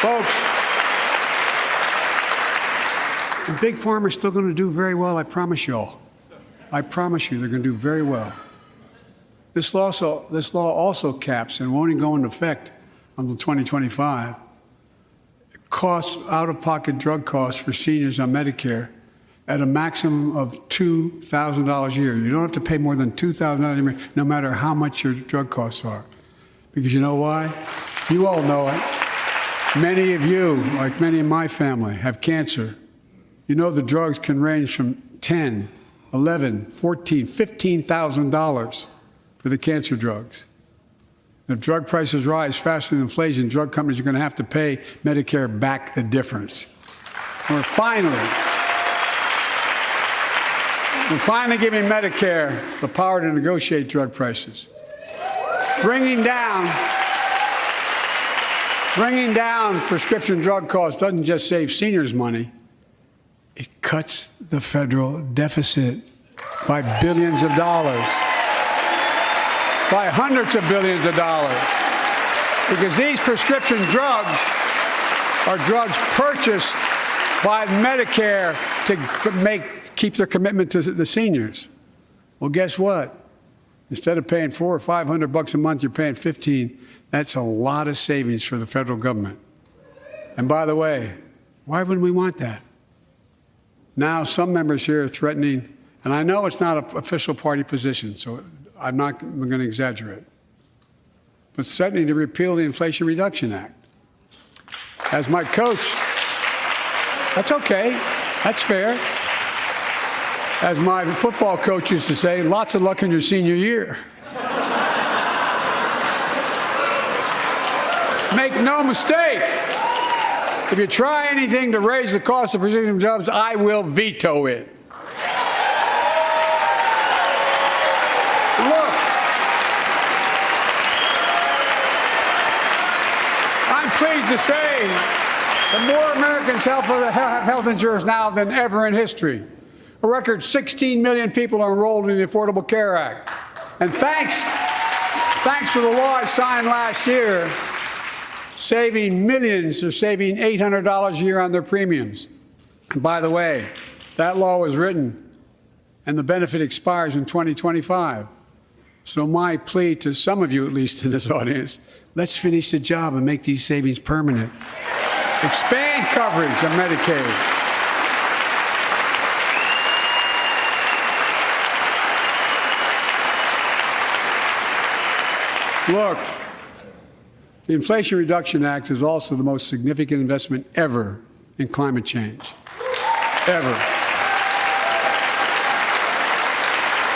Folks, the Big Pharma is still going to do very well, I promise you all. I promise you they're going to do very well. This law also caps and won't even go into effect until 2025. Costs, out-of-pocket drug costs for seniors on Medicare at a maximum of $2,000 a year. You don't have to pay more than $2,000 a year, no matter how much your drug costs are. Because you know why? You all know it. Many of you, like many in my family, have cancer. You know the drugs can range from $10,000, $11,000, $14,000, $15,000 for the cancer drugs. If drug prices rise faster than inflation, drug companies are going to have to pay Medicare back the difference. We're finally giving Medicare the power to negotiate drug prices. Bringing down prescription drug costs doesn't just save seniors money, it cuts the federal deficit by billions of dollars, by hundreds of billions of dollars. Because these prescription drugs are drugs purchased by Medicare to keep their commitment to the seniors. Well, guess what? Instead of paying $400 or $500 a month, you're paying $15. That's a lot of savings for the federal government. And by the way, why wouldn't we want that? Now, some members here are threatening, and I know it's not an official party position, so I'm going to exaggerate, but threatening to repeal the Inflation Reduction Act. As my coach That's okay. That's fair. As my football coach used to say, lots of luck in your senior year. Make no mistake, if you try anything to raise the cost of producing jobs, I will veto it. Look, I'm pleased to say that more Americans have health insurance now than ever in history. A record 16 million people are enrolled in the Affordable Care Act. And thanks to the law I signed last year, saving millions are saving $800 a year on their premiums. And by the way, that law was written and the benefit expires in 2025. So my plea to some of you, at least in this audience, let's finish the job and make these savings permanent. Expand coverage of Medicaid. Look, the Inflation Reduction Act is also the most significant investment ever in climate change. Ever.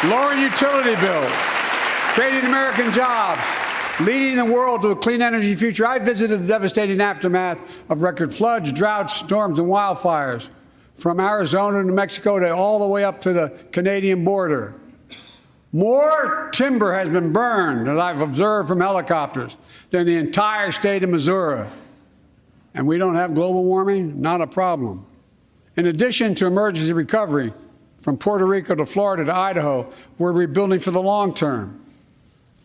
Lowering utility bills, creating American jobs, leading the world to a clean energy future. I visited the devastating aftermath of record floods, droughts, storms, and wildfires from Arizona to Mexico to all the way up to the Canadian border. More timber has been burned, as I've observed from helicopters, than the entire state of Missouri. And we don't have global warming? Not a problem. In addition to emergency recovery, from Puerto Rico to Florida to Idaho, we're rebuilding for the long term.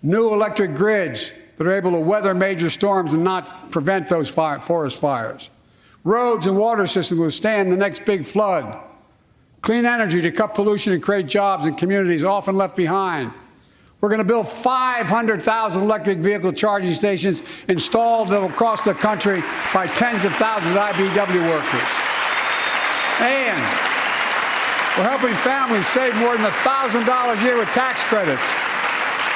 New electric grids that are able to weather major storms and not prevent those forest fires. Roads and water systems withstand the next big flood. Clean energy to cut pollution and create jobs in communities often left behind. We're going to build 500,000 electric vehicle charging stations installed across the country by tens of thousands of IBEW workers. And we're helping families save more than $1,000 a year with tax credits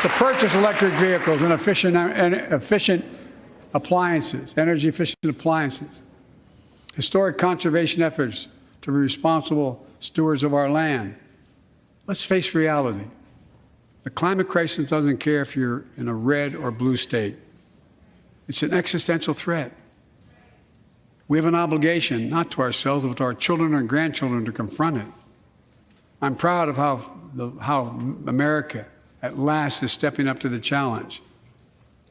to purchase electric vehicles and efficient appliances, energy-efficient appliances. Historic conservation efforts to be responsible stewards of our land. Let's face reality. The climate crisis doesn't care if you're in a red or blue state. It's an existential threat. We have an obligation, not to ourselves, but to our children and grandchildren, to confront it. I'm proud of how America, at last, is stepping up to the challenge.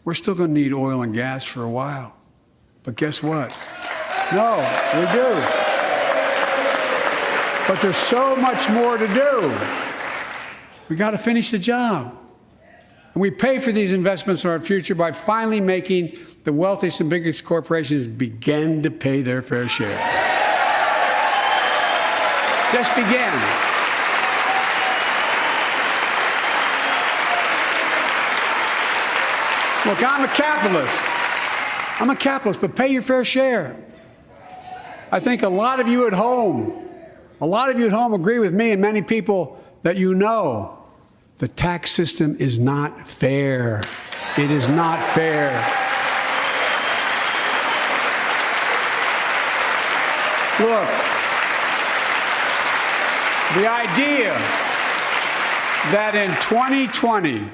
We're still going to need oil and gas for a while. But guess what? No, we do. But there's so much more to do. We got to finish the job. And we pay for these investments in our future by finally making the wealthiest and biggest corporations begin to pay their fair share. Just begin. Look, I'm a capitalist, but pay your fair share. I think a lot of you at home agree with me and many people that you know. The tax system is not fair. It is not fair. Look, the idea that in 2020,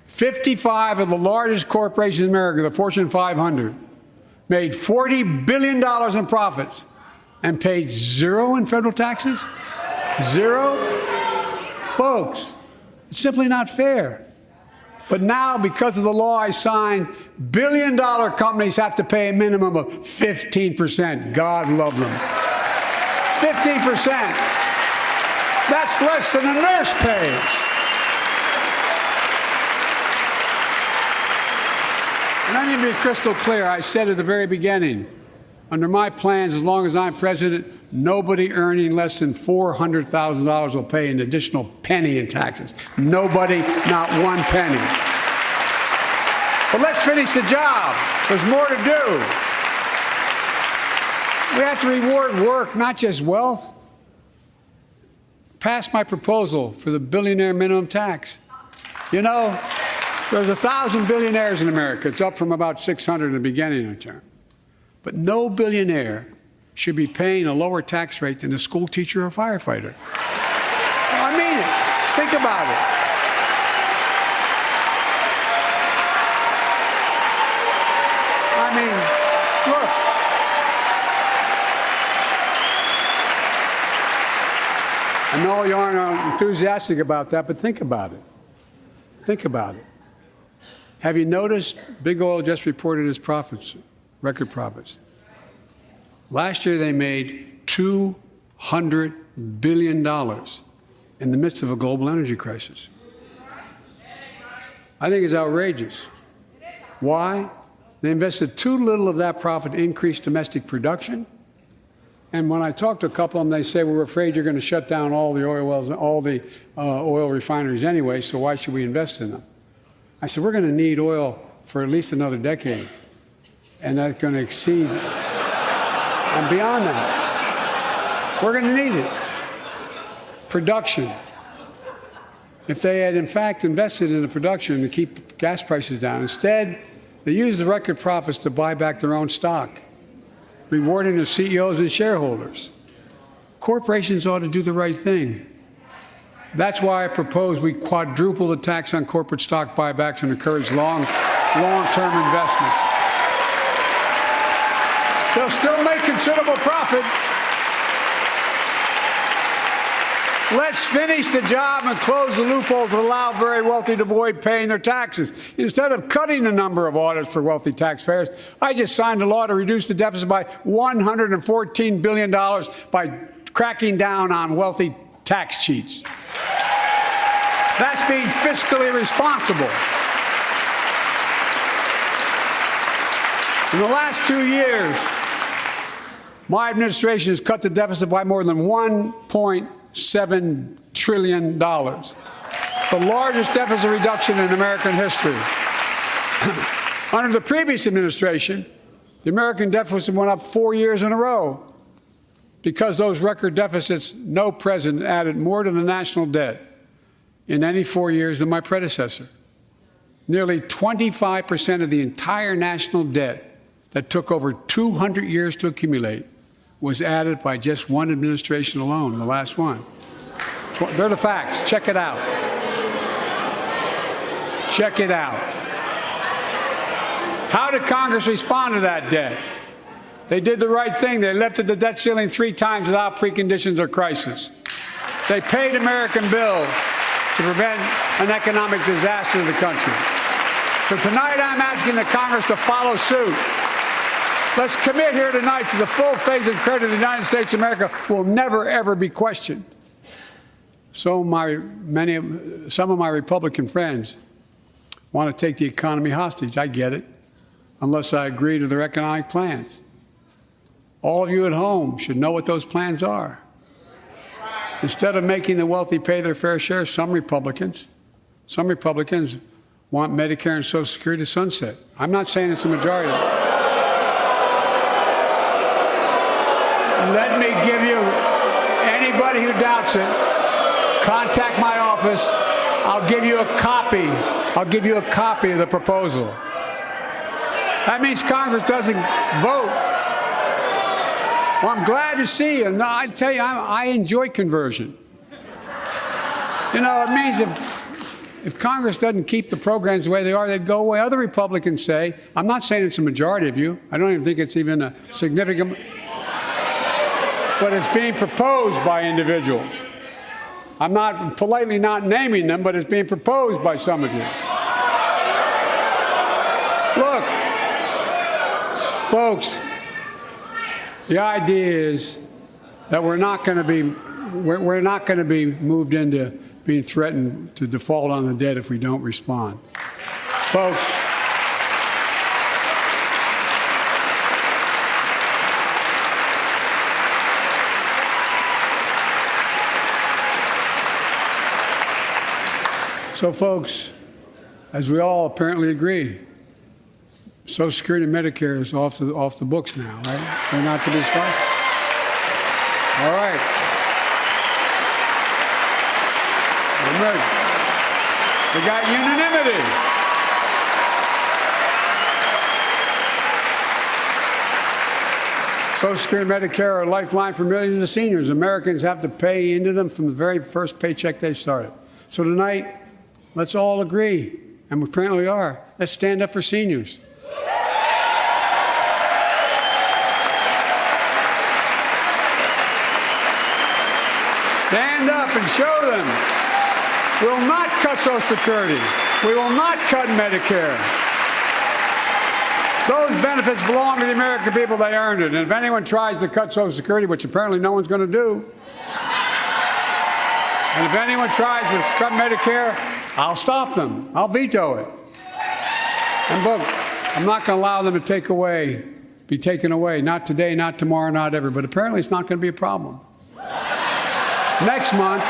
55 of the largest corporations in America, the Fortune 500, made $40 billion in profits and paid zero in federal taxes? Zero? Folks, it's simply not fair. But now, because of the law I signed, billion-dollar companies have to pay a minimum of 15%. God love them. 15%. That's less than a nurse pays. And I need to be crystal clear. I said at the very beginning, under my plans, as long as I'm president, nobody earning less than $400,000 will pay an additional penny in taxes. Nobody, not one penny. But let's finish the job. There's more to do. We have to reward work, not just wealth. Pass my proposal for the billionaire minimum tax. You know, there's 1,000 billionaires in America. It's up from about 600 in the beginning of the term. But no billionaire should be paying a lower tax rate than a school teacher or firefighter. I mean it. Think about it. I mean, look. I know you aren't enthusiastic about that, but think about it. Think about it. Have you noticed Big Oil just reported its profits, record profits? Last year they made $200 billion in the midst of a global energy crisis. I think it's outrageous. Why? They invested too little of that profit to increase domestic production. And when I talk to a couple of them, they say, we're afraid you're going to shut down all the oil wells and all the oil refineries anyway, so why should we invest in them? I said, we're going to need oil for at least another decade. And that's going to exceed and beyond that. We're going to need it. Production. If they had, in fact, invested in the production to keep gas prices down, instead, they used the record profits to buy back their own stock, rewarding their CEOs and shareholders. Corporations ought to do the right thing. That's why I propose we quadruple the tax on corporate stock buybacks and encourage long-term investments. They'll still make considerable profit. Let's finish the job and close the loophole to allow very wealthy to avoid paying their taxes. Instead of cutting the number of audits for wealthy taxpayers, I just signed a law to reduce the deficit by $114 billion by cracking down on wealthy tax cheats. That's being fiscally responsible. In the last 2 years, my administration has cut the deficit by more than $1.7 trillion, the largest deficit reduction in American history. Under the previous administration, the American deficit went up 4 years in a row. Because those record deficits, no president added more to the national debt in any 4 years than my predecessor. Nearly 25% of the entire national debt that took over 200 years to accumulate was added by just one administration alone, the last one. They're the facts. Check it out. Check it out. How did Congress respond to that debt? They did the right thing. They lifted the debt ceiling 3 times without preconditions or crisis. They paid American bills to prevent an economic disaster in the country. So tonight I'm asking the Congress to follow suit. Let's commit here tonight to the full faith and credit of the United States of America will never, ever be questioned. Some of my Republican friends want to take the economy hostage. I get it, unless I agree to their economic plans. All of you at home should know what those plans are. Instead of making the wealthy pay their fair share, some Republicans want Medicare and Social Security to sunset. I'm not saying it's a majority. Let me give you, anybody who doubts it, contact my office. I'll give you a copy. I'll give you a copy of the proposal. That means Congress doesn't vote. Well, I'm glad to see you. And I tell you, I enjoy conversion. You know, it means if Congress doesn't keep the programs the way they are, they'd go away. Other Republicans say, I'm not saying it's a majority of you. I don't even think it's even a significant, but it's being proposed by individuals. I'm not politely not naming them, but it's being proposed by some of you. Look, folks, the idea is that we're not going to be moved into being threatened to default on the debt if we don't respond. Folks, as we all apparently agree, Social Security and Medicare is off the books now, right? They're not to be stopped. All right. We got unanimity. Social Security and Medicare are a lifeline for millions of seniors. Americans have to pay into them from the very first paycheck they started. So tonight, let's all agree, and we apparently are, let's stand up for seniors. Stand up and show them. We will not cut Social Security. We will not cut Medicare. Those benefits belong to the American people. They earned it. And if anyone tries to cut Social Security, which apparently no one's going to do, and if anyone tries to cut Medicare, I'll stop them. I'll veto it. And look, I'm not going to allow them to be taken away. Not today, not tomorrow, not ever. But apparently it's not going to be a problem. Next month,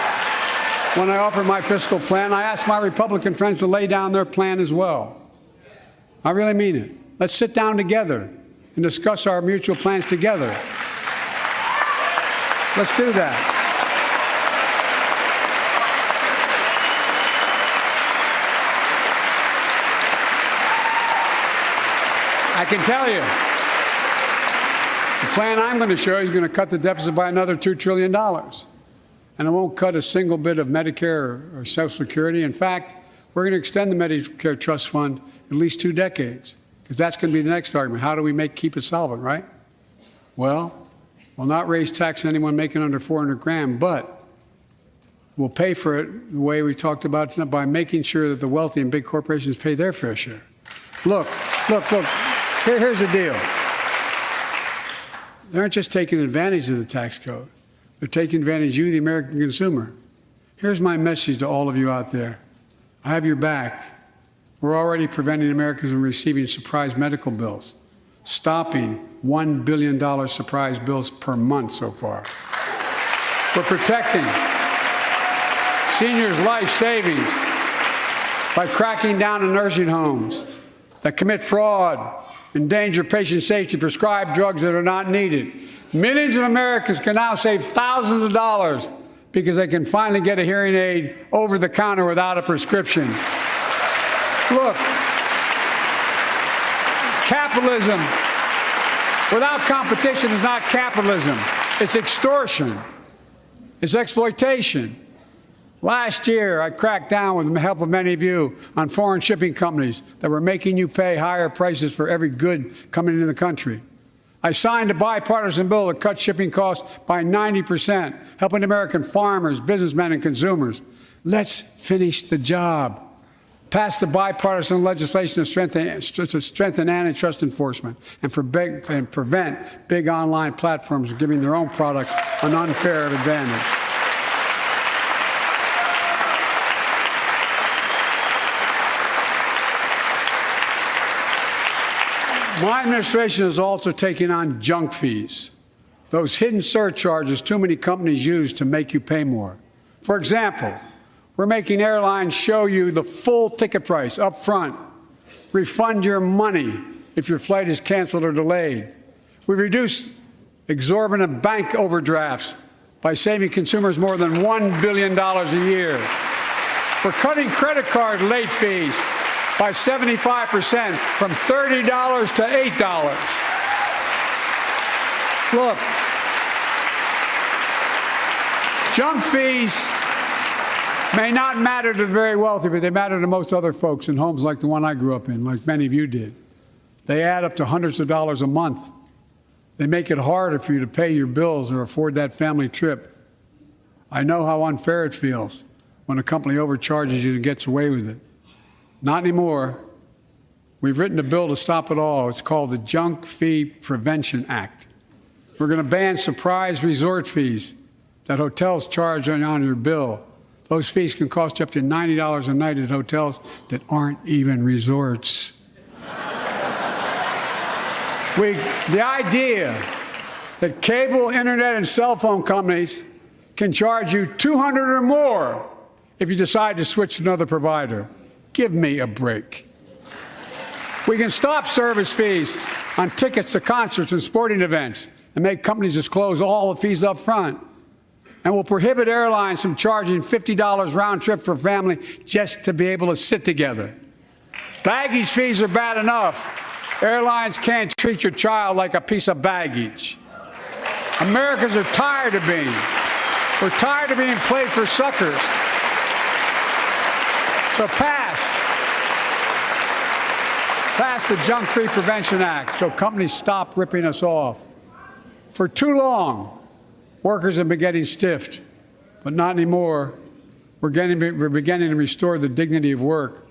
when I offer my fiscal plan, I ask my Republican friends to lay down their plan as well. I really mean it. Let's sit down together and discuss our mutual plans together. Let's do that. I can tell you, the plan I'm going to show you is going to cut the deficit by another $2 trillion. And it won't cut a single bit of Medicare or Social Security. In fact, we're going to extend the Medicare Trust Fund at least 2 decades, because that's going to be the next argument. How do we keep it solvent, right? Well, we'll not raise tax on anyone making under 400 grand, but we'll pay for it the way we talked about tonight, by making sure that the wealthy and big corporations pay their fair share. Look. Here's the deal. They aren't just taking advantage of the tax code. They're taking advantage of you, the American consumer. Here's my message to all of you out there. I have your back. We're already preventing Americans from receiving surprise medical bills, stopping $1 billion surprise bills per month so far. We're protecting seniors' life savings by cracking down on nursing homes that commit fraud, endanger patient safety, prescribe drugs that are not needed. Millions of Americans can now save thousands of dollars because they can finally get a hearing aid over the counter without a prescription. Look, capitalism without competition is not capitalism. It's extortion. It's exploitation. Last year, I cracked down with the help of many of you on foreign shipping companies that were making you pay higher prices for every good coming into the country. I signed a bipartisan bill that cut shipping costs by 90%, helping American farmers, businessmen, and consumers. Let's finish the job. Pass the bipartisan legislation to strengthen antitrust enforcement and prevent big online platforms from giving their own products an unfair advantage. My administration is also taking on junk fees, those hidden surcharges too many companies use to make you pay more. For example, we're making airlines show you the full ticket price up front, refund your money if your flight is canceled or delayed. We've reduced exorbitant bank overdrafts by saving consumers more than $1 billion a year. We're cutting credit card late fees by 75%, from $30 to $8. Look, junk fees may not matter to the very wealthy, but they matter to most other folks in homes like the one I grew up in, like many of you did. They add up to hundreds of dollars a month. They make it harder for you to pay your bills or afford that family trip. I know how unfair it feels when a company overcharges you and gets away with it. Not anymore. We've written a bill to stop it all. It's called the Junk Fee Prevention Act. We're going to ban surprise resort fees that hotels charge on your bill. Those fees can cost you up to $90 a night at hotels that aren't even resorts. The idea that cable, internet, and cell phone companies can charge you $200 or more if you decide to switch to another provider. Give me a break. We can stop service fees on tickets to concerts and sporting events and make companies disclose all the fees up front. And we'll prohibit airlines from charging $50 round trip for a family just to be able to sit together. Baggage fees are bad enough. Airlines can't treat your child like a piece of baggage. Americans are tired of being. We're tired of being played for suckers. So pass the Junk-Free Prevention Act so companies stop ripping us off. For too long, workers have been getting stiffed, but not anymore. We're beginning to restore the dignity of work.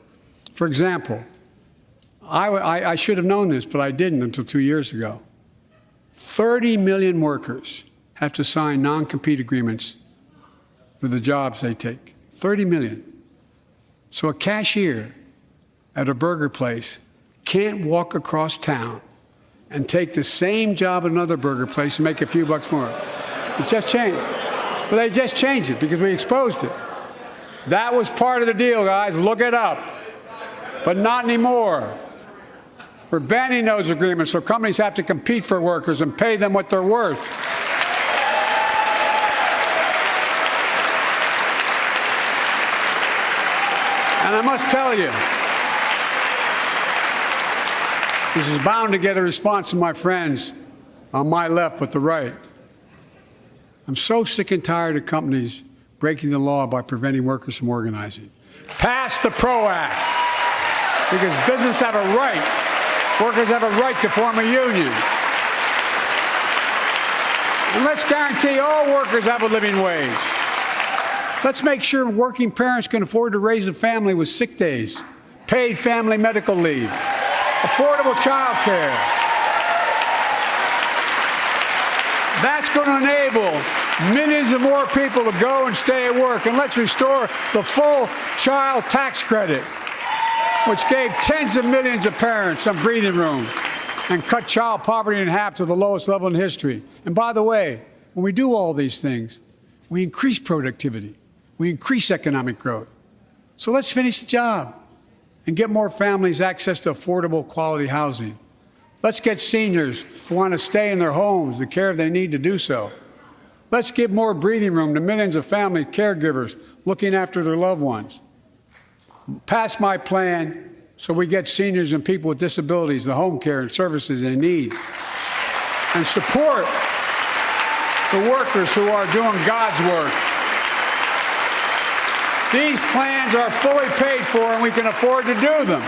For example, I should have known this, but I didn't until 2 years ago. 30 million workers have to sign non-compete agreements for the jobs they take. 30 million. So a cashier at a burger place can't walk across town and take the same job at another burger place and make a few bucks more. It just changed. But they just changed it because we exposed it. That was part of the deal, guys. Look it up. But not anymore. We're banning those agreements so companies have to compete for workers and pay them what they're worth. And I must tell you, this is bound to get a response from my friends on my left but the right. I'm so sick and tired of companies breaking the law by preventing workers from organizing. Pass the PRO Act, because business have a right, workers have a right to form a union. And let's guarantee all workers have a living wage. Let's make sure working parents can afford to raise a family with sick days, paid family medical leave, affordable child care. That's going to enable millions of more people to go and stay at work. And let's restore the full child tax credit, which gave tens of millions of parents some breathing room and cut child poverty in half to the lowest level in history. And by the way, when we do all these things, we increase productivity. We increase economic growth. So let's finish the job and get more families access to affordable, quality housing. Let's get seniors who want to stay in their homes the care they need to do so. Let's give more breathing room to millions of family caregivers looking after their loved ones. Pass my plan so we get seniors and people with disabilities the home care and services they need. And support the workers who are doing God's work. These plans are fully paid for and we can afford to do them.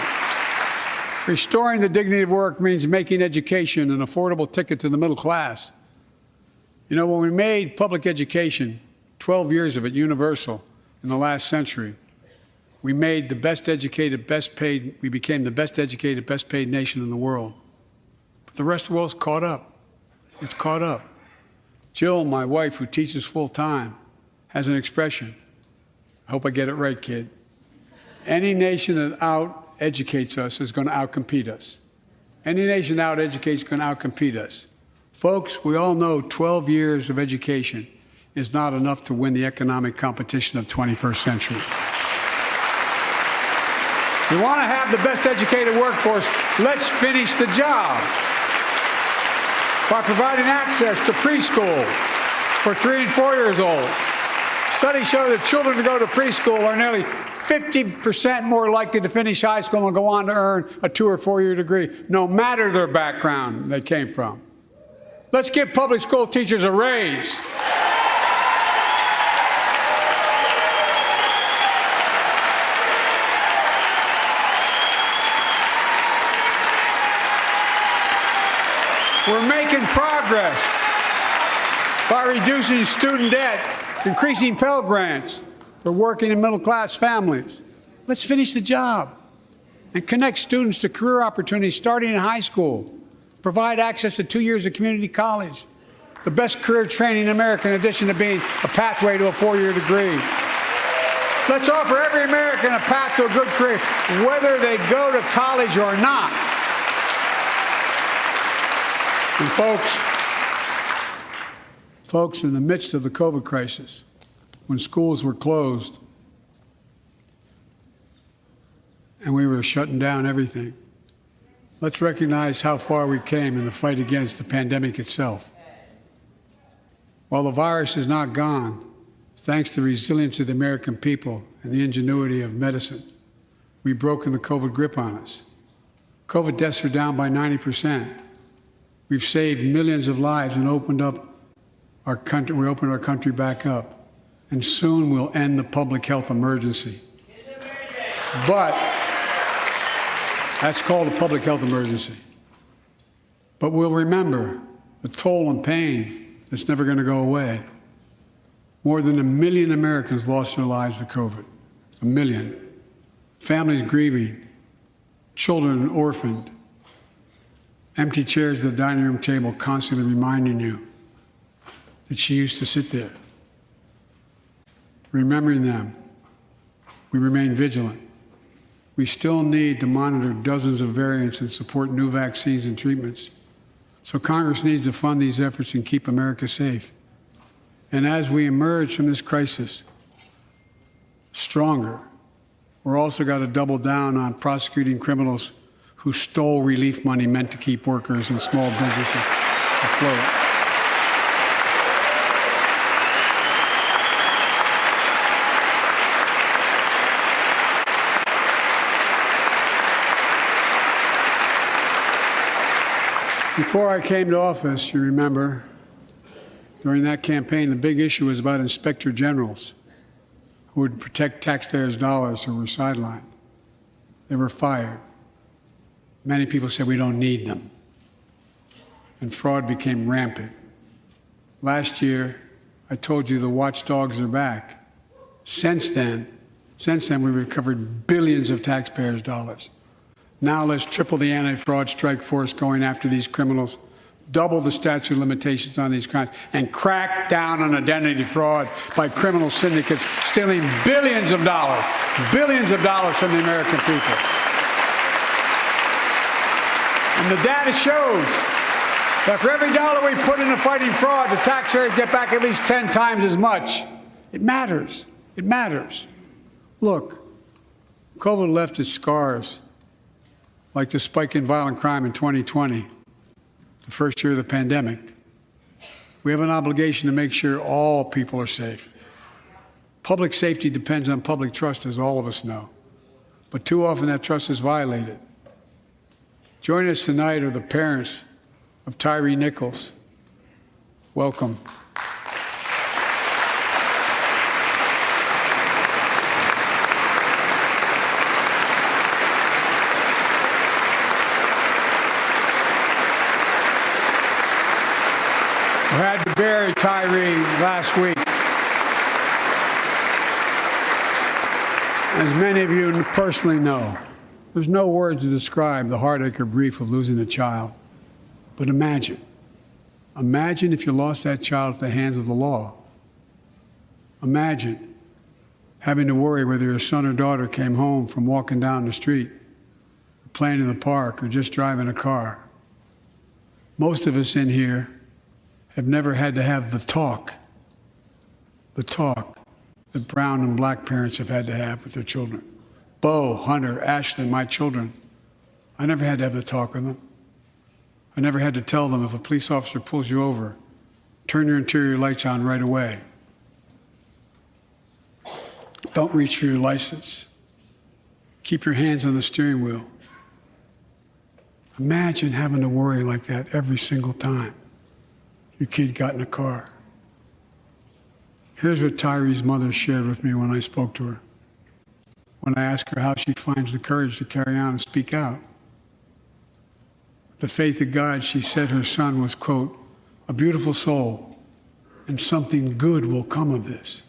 Restoring the dignity of work means making education an affordable ticket to the middle class. You know, when we made public education, 12 years of it, universal in the last century, we made the best educated, best paid, we became the best educated, best paid nation in the world. But the rest of the world's caught up. It's caught up. Jill, my wife, who teaches full time, has an expression. I hope I get it right, kid. Any nation that out-educates us is going to out-compete us. Any nation that out-educates is going to out-compete us. Folks, we all know 12 years of education is not enough to win the economic competition of the 21st century. We want to have the best educated workforce. Let's finish the job by providing access to preschool for 3 and 4 years old. Studies show that children who go to preschool are nearly 50% more likely to finish high school and go on to earn a 2 or 4 year degree, no matter their background they came from. Let's give public school teachers a raise. We're making progress by reducing student debt, increasing Pell Grants for working and middle-class families. Let's finish the job and connect students to career opportunities starting in high school. Provide access to 2 years of community college, the best career training in America in addition to being a pathway to a 4-year degree. Let's offer every American a path to a good career, whether they go to college or not. And folks, in the midst of the COVID crisis, when schools were closed and we were shutting down everything, let's recognize how far we came in the fight against the pandemic itself. While the virus is not gone, thanks to the resilience of the American people and the ingenuity of medicine, we've broken the COVID grip on us. COVID deaths are down by 90%. We've saved millions of lives and opened up our country, we opened our country back up, and soon we'll end the public health emergency. But that's called a public health emergency. But we'll remember the toll and pain that's never going to go away. More than 1 million Americans lost their lives to COVID. 1 million. Families grieving, children orphaned, empty chairs at the dining room table constantly reminding you that she used to sit there. Remembering them, we remain vigilant. We still need to monitor dozens of variants and support new vaccines and treatments. So Congress needs to fund these efforts and keep America safe. And as we emerge from this crisis stronger, we're also got to double down on prosecuting criminals who stole relief money meant to keep workers and small businesses afloat. Before I came to office, you remember, during that campaign, the big issue was about inspector generals who would protect taxpayers' dollars who were sidelined. They were fired. Many people said we don't need them. And fraud became rampant. Last year, I told you the watchdogs are back. Since then, we've recovered billions of taxpayers' dollars. Now let's triple the anti-fraud strike force going after these criminals, double the statute of limitations on these crimes, and crack down on identity fraud by criminal syndicates stealing billions of dollars from the American people. And the data shows that for every dollar we put into fighting fraud, the taxpayers get back at least 10 times as much. It matters. It matters. Look, COVID left its scars, like the spike in violent crime in 2020, the first year of the pandemic. We have an obligation to make sure all people are safe. Public safety depends on public trust, as all of us know. But too often that trust is violated. Joining us tonight are the parents of Tyree Nichols. Welcome. We had to bury Tyree last week. As many of you personally know, there's no words to describe the heartache or grief of losing a child. But imagine if you lost that child at the hands of the law. Imagine having to worry whether your son or daughter came home from walking down the street, or playing in the park, or just driving a car. Most of us in here have never had to have the talk that brown and black parents have had to have with their children. Bo, Hunter, Ashley, my children, I never had to have the talk with them. I never had to tell them if a police officer pulls you over, turn your interior lights on right away. Don't reach for your license. Keep your hands on the steering wheel. Imagine having to worry like that every single time your kid got in a car. Here's what Tyree's mother shared with me when I spoke to her. When I asked her how she finds the courage to carry on and speak out. With the faith of God, she said her son was, quote, a beautiful soul, and something good will come of this.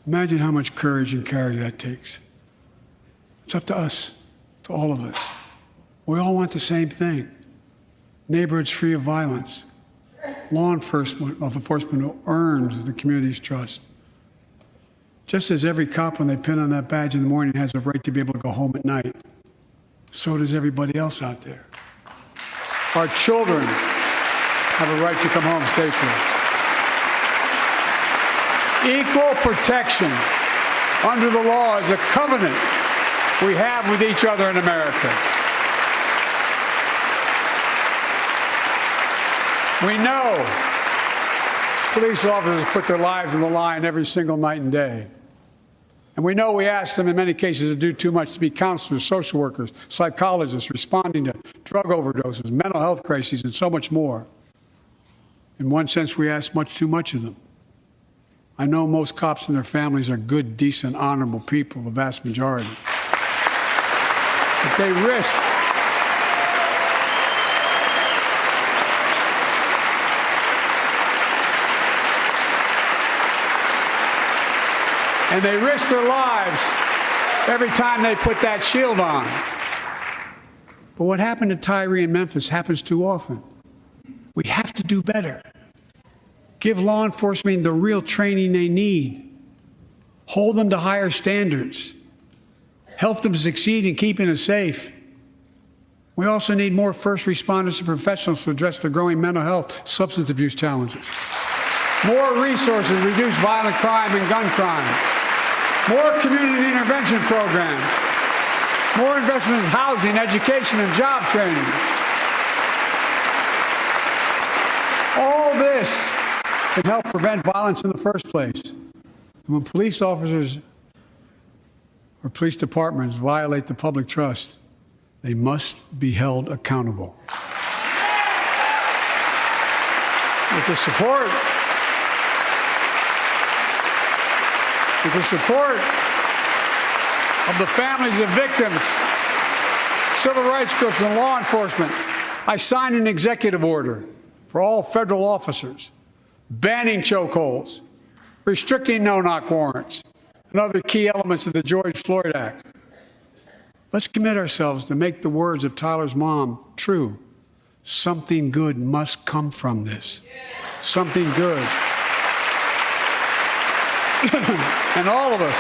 Imagine how much courage and carry that takes. It's up to us, to all of us. We all want the same thing. Neighborhoods free of violence. Law enforcement who earns the community's trust. Just as every cop, when they pin on that badge in the morning, has a right to be able to go home at night, so does everybody else out there. Our children have a right to come home safely. Equal protection under the law is a covenant we have with each other in America. We know police officers put their lives on the line every single night and day. And we know we ask them in many cases to do too much, to be counselors, social workers, psychologists, responding to drug overdoses, mental health crises, and so much more. In one sense, we ask much too much of them. I know most cops and their families are good, decent, honorable people, the vast majority. But they risk their lives every time they put that shield on. But what happened to Tyree in Memphis happens too often. We have to do better. Give law enforcement the real training they need. Hold them to higher standards. Help them succeed in keeping us safe. We also need more first responders and professionals to address the growing mental health, substance abuse challenges. More resources to reduce violent crime and gun crime. More community intervention programs. More investment in housing, education, and job training. All this can help prevent violence in the first place. And when police officers or police departments violate the public trust, they must be held accountable. With the support of the families of victims, civil rights groups, and law enforcement, I signed an executive order for all federal officers, banning chokeholds, restricting no-knock warrants, and other key elements of the George Floyd Act. Let's commit ourselves to make the words of Tyler's mom true. Something good must come from this. Something good. And all of us,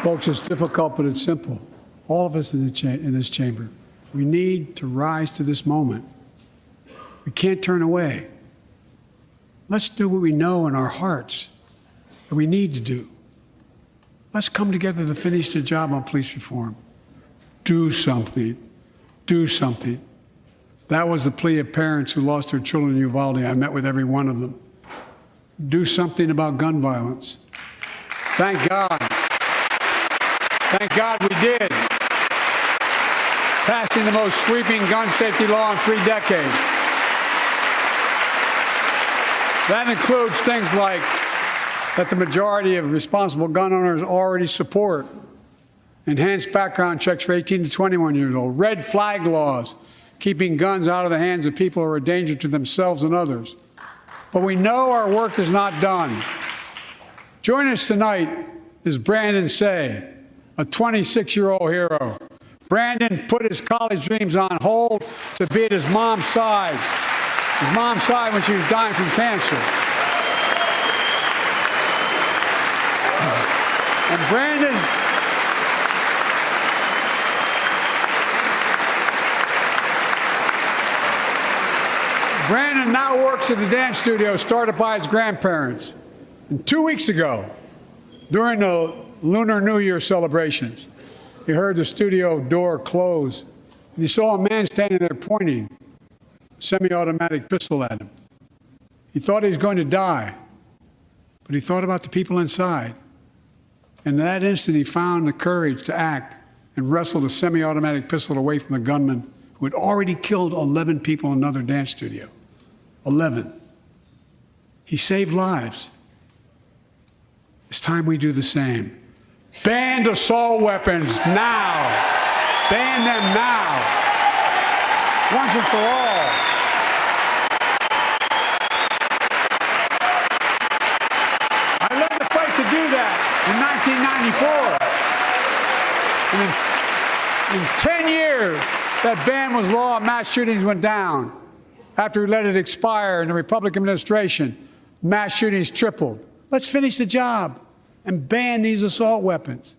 folks, it's difficult, but it's simple. All of us in this chamber, we need to rise to this moment. We can't turn away. Let's do what we know in our hearts that we need to do. Let's come together to finish the job on police reform. Do something. Do something. That was the plea of parents who lost their children in Uvalde. I met with every one of them. Do something about gun violence. Thank God. Thank God we did. Passing the most sweeping gun safety law in 3 decades. That includes things like that the majority of responsible gun owners already support. Enhanced background checks for 18 to 21 years old. Red flag laws, keeping guns out of the hands of people who are a danger to themselves and others. But we know our work is not done. Joining us tonight is Brandon Say, a 26-year-old hero. Brandon put his college dreams on hold to be at his mom's side. His mom's side when she was dying from cancer. And Brandon now works at the dance studio started by his grandparents. And 2 weeks ago, during the Lunar New Year celebrations, he heard the studio door close, and he saw a man standing there pointing a semi-automatic pistol at him. He thought he was going to die, but he thought about the people inside. And in that instant, he found the courage to act and wrestled a semi-automatic pistol away from the gunman who had already killed 11 people in another dance studio. 11. He saved lives. It's time we do the same. Ban assault weapons now. Ban them now. Once and for all. I led the fight to do that in 1994. And in 10 years, that ban was law and mass shootings went down. After we let it expire in the Republican administration, mass shootings tripled. Let's finish the job and ban these assault weapons.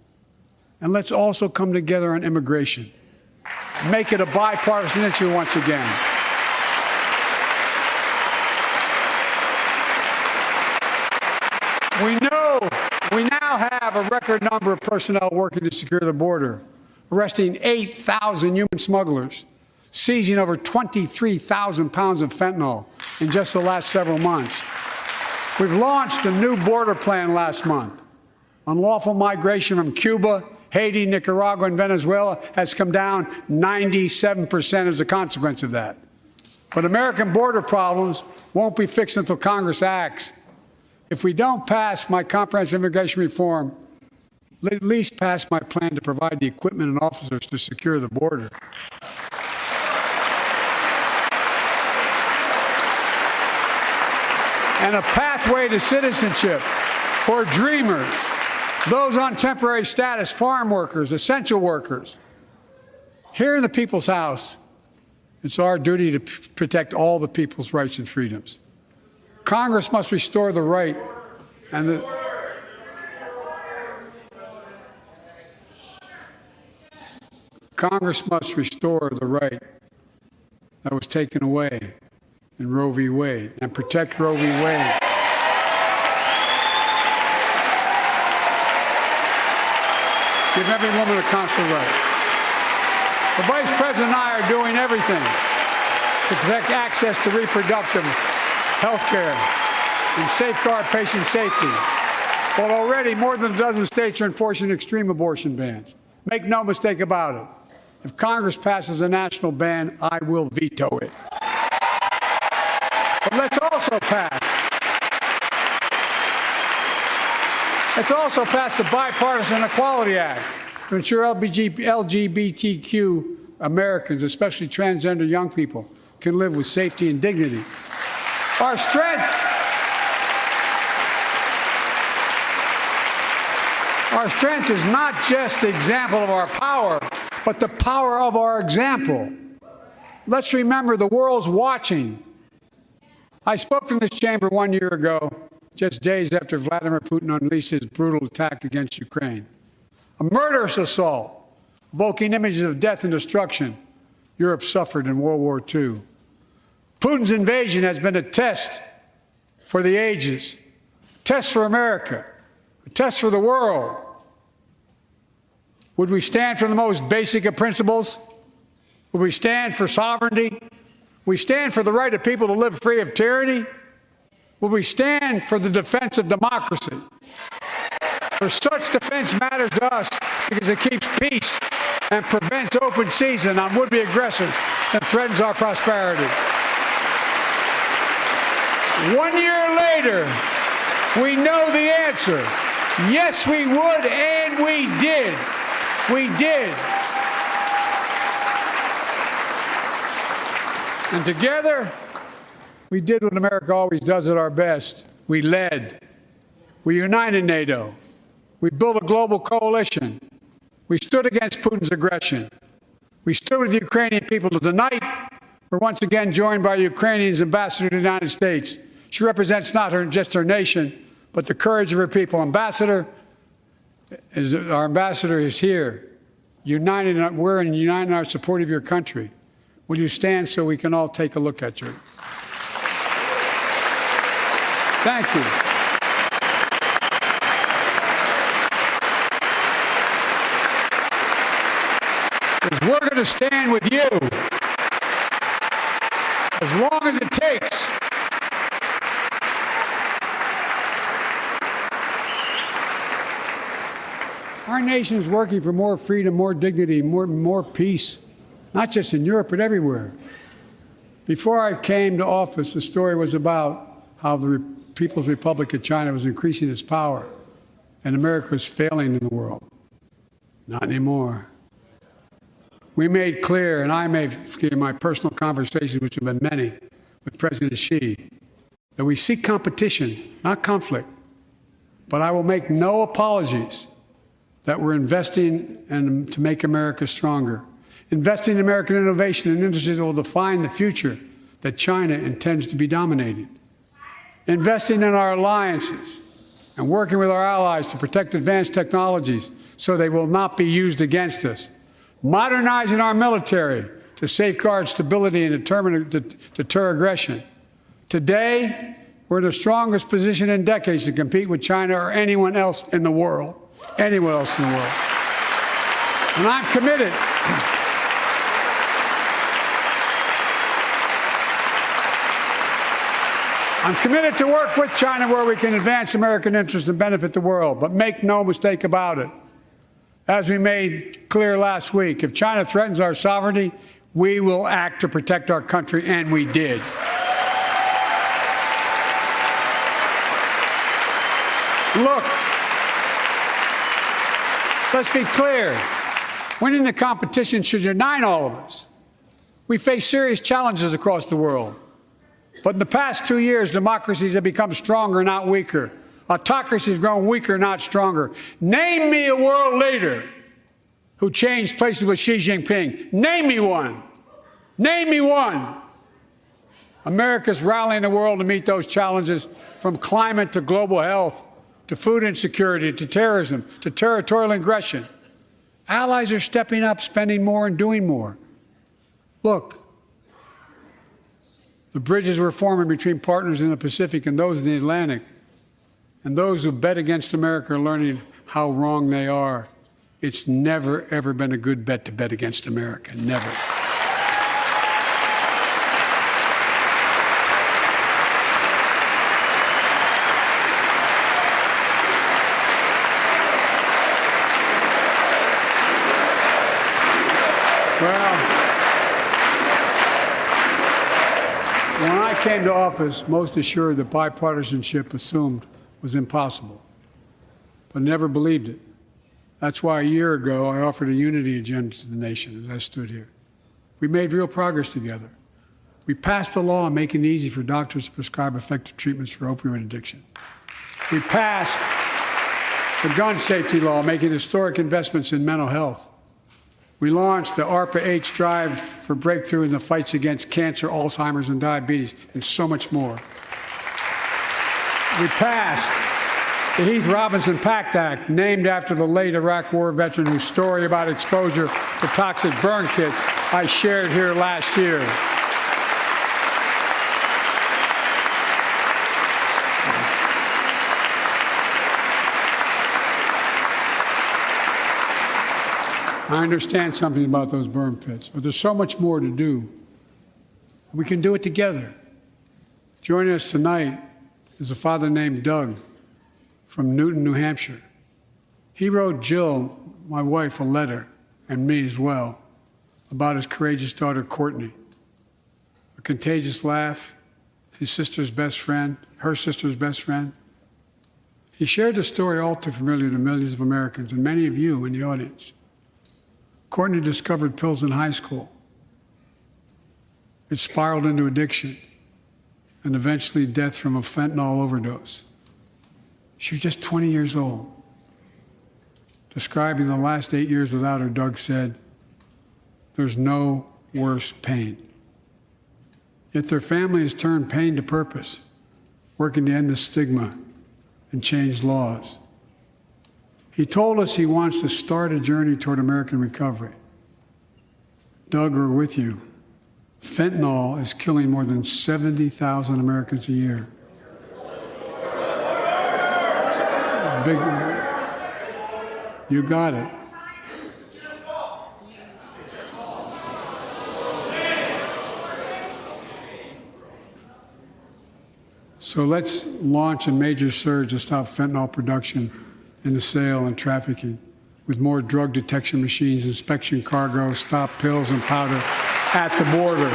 And let's also come together on immigration. Make it a bipartisan issue once again. We now have a record number of personnel working to secure the border. arresting 8,000 human smugglers, seizing over 23,000 pounds of fentanyl in just the last several months. We've launched a new border plan last month. Unlawful migration from Cuba, Haiti, Nicaragua, and Venezuela has come down 97% as a consequence of that. But American border problems won't be fixed until Congress acts. If we don't pass my comprehensive immigration reform, at least pass my plan to provide the equipment and officers to secure the border. And a pathway to citizenship for dreamers, those on temporary status, farm workers, essential workers. Here in the People's House, it's our duty to protect all the people's rights and freedoms. Congress must restore the right and the Congress must restore the right that was taken away in Roe v. Wade and protect Roe v. Wade. Give every woman a consular right. The Vice President and I are doing everything to protect access to reproductive health care and safeguard patient safety. But already more than a dozen states are enforcing extreme abortion bans. Make no mistake about it. If Congress passes a national ban, I will veto it. But let's also pass the Bipartisan Equality Act to ensure LGBTQ Americans, especially transgender young people, can live with safety and dignity. Our strength is not just the example of our power, but the power of our example. Let's remember the world's watching. I spoke in this chamber 1 year ago, just days after Vladimir Putin unleashed his brutal attack against Ukraine. A murderous assault, evoking images of death and destruction Europe suffered in World War II. Putin's invasion has been a test for the ages, a test for America, a test for the world. Would we stand for the most basic of principles? Would we stand for sovereignty? We stand for the right of people to live free of tyranny? Will we stand for the defense of democracy? For such defense matters to us because it keeps peace and prevents open season on would-be aggressors and threatens our prosperity. 1 year later, we know the answer. Yes, we would, and we did. We did. And together, we did what America always does at our best. We led. We united NATO. We built a global coalition. We stood against Putin's aggression. We stood with the Ukrainian people. Tonight, we're once again joined by Ukraine's ambassador to the United States. She represents not just her nation, but the courage of her people. Our ambassador is here, united. We're united in our support of your country. Will you stand so we can all take a look at you? Thank you. We're going to stand with you as long as it takes. Our nation is working for more freedom, more dignity, more peace, not just in Europe, but everywhere. Before I came to office, the story was about how the People's Republic of China was increasing its power and America was failing in the world. Not anymore. We made clear, and I made in my personal conversations, which have been many, with President Xi, that we seek competition, not conflict. But I will make no apologies that we're investing to make America stronger. Investing in American innovation and industries that will define the future that China intends to be dominating. Investing in our alliances and working with our allies to protect advanced technologies so they will not be used against us. Modernizing our military to safeguard stability and deter aggression. Today, we're in the strongest position in decades to compete with China or anyone else in the world. Anyone else in the world. And I'm committed. I'm committed to work with China where we can advance American interests and benefit the world. But make no mistake about it. As we made clear last week, if China threatens our sovereignty, we will act to protect our country, and we did. Look, let's be clear. Winning the competition should unite all of us. We face serious challenges across the world. But in the past 2 years, democracies have become stronger, not weaker. Autocracy has grown weaker, not stronger. Name me a world leader who changed places with Xi Jinping. Name me one. Name me one. America's rallying the world to meet those challenges, from climate to global health, to food insecurity, to terrorism, to territorial aggression. Allies are stepping up, spending more and doing more. Look, the bridges we're forming between partners in the Pacific and those in the Atlantic, and those who bet against America are learning how wrong they are. It's never, ever been a good bet to bet against America. Never. Well, when I came to office, most assured that bipartisanship assumed was impossible, but never believed it. That's why a year ago I offered a unity agenda to the nation as I stood here. We made real progress together. We passed a law making it easy for doctors to prescribe effective treatments for opioid addiction. We passed the gun safety law, making historic investments in mental health. We launched the ARPA-H drive for breakthrough in the fights against cancer, Alzheimer's, and diabetes, and so much more. We passed the Heath Robinson PACT Act, named after the late Iraq War veteran whose story about exposure to toxic burn kits I shared here last year. I understand something about those burn pits, but there's so much more to do. We can do it together. Joining us tonight is a father named Doug from Newton, New Hampshire. He wrote Jill, my wife, a letter, and me as well, about his courageous daughter, Courtney. A contagious laugh, his sister's best friend, her sister's best friend. He shared a story all too familiar to millions of Americans and many of you in the audience. Courtney discovered pills in high school. It spiraled into addiction and eventually death from a fentanyl overdose. She was just 20 years old. Describing the last 8 years without her, Doug said, "There's no worse pain." Yet their family has turned pain to purpose, working to end the stigma and change laws. He told us he wants to start a journey toward American recovery. Doug, we're with you. Fentanyl is killing more than 70,000 Americans a year. Big, you got it. So let's launch a major surge to stop fentanyl production and the sale and trafficking, with more drug detection machines, inspection cargo, stop pills and powder at the border.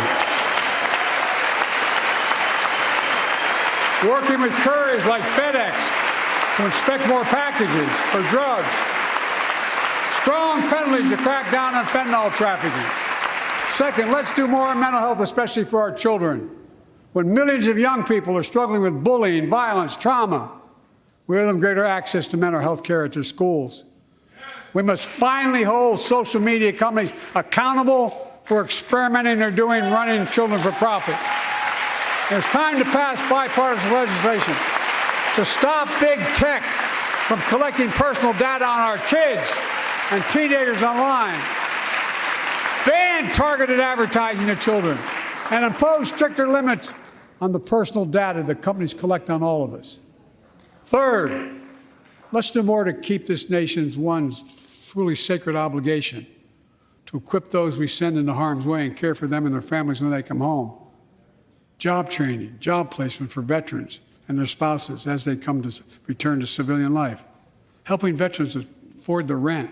Working with couriers like FedEx to inspect more packages for drugs. Strong penalties to crack down on fentanyl trafficking. Second, let's do more on mental health, especially for our children. When millions of young people are struggling with bullying, violence, trauma, we owe them greater access to mental health care at their schools. We must finally hold social media companies accountable for experimenting they're doing running children for profit. It's time to pass bipartisan legislation to stop big tech from collecting personal data on our kids and teenagers online, ban targeted advertising to children, and impose stricter limits on the personal data that companies collect on all of us. Third, let's do more to keep this nation's ones truly sacred obligation to equip those we send into harm's way and care for them and their families when they come home. Job training, job placement for veterans and their spouses as they come to return to civilian life. Helping veterans afford the rent,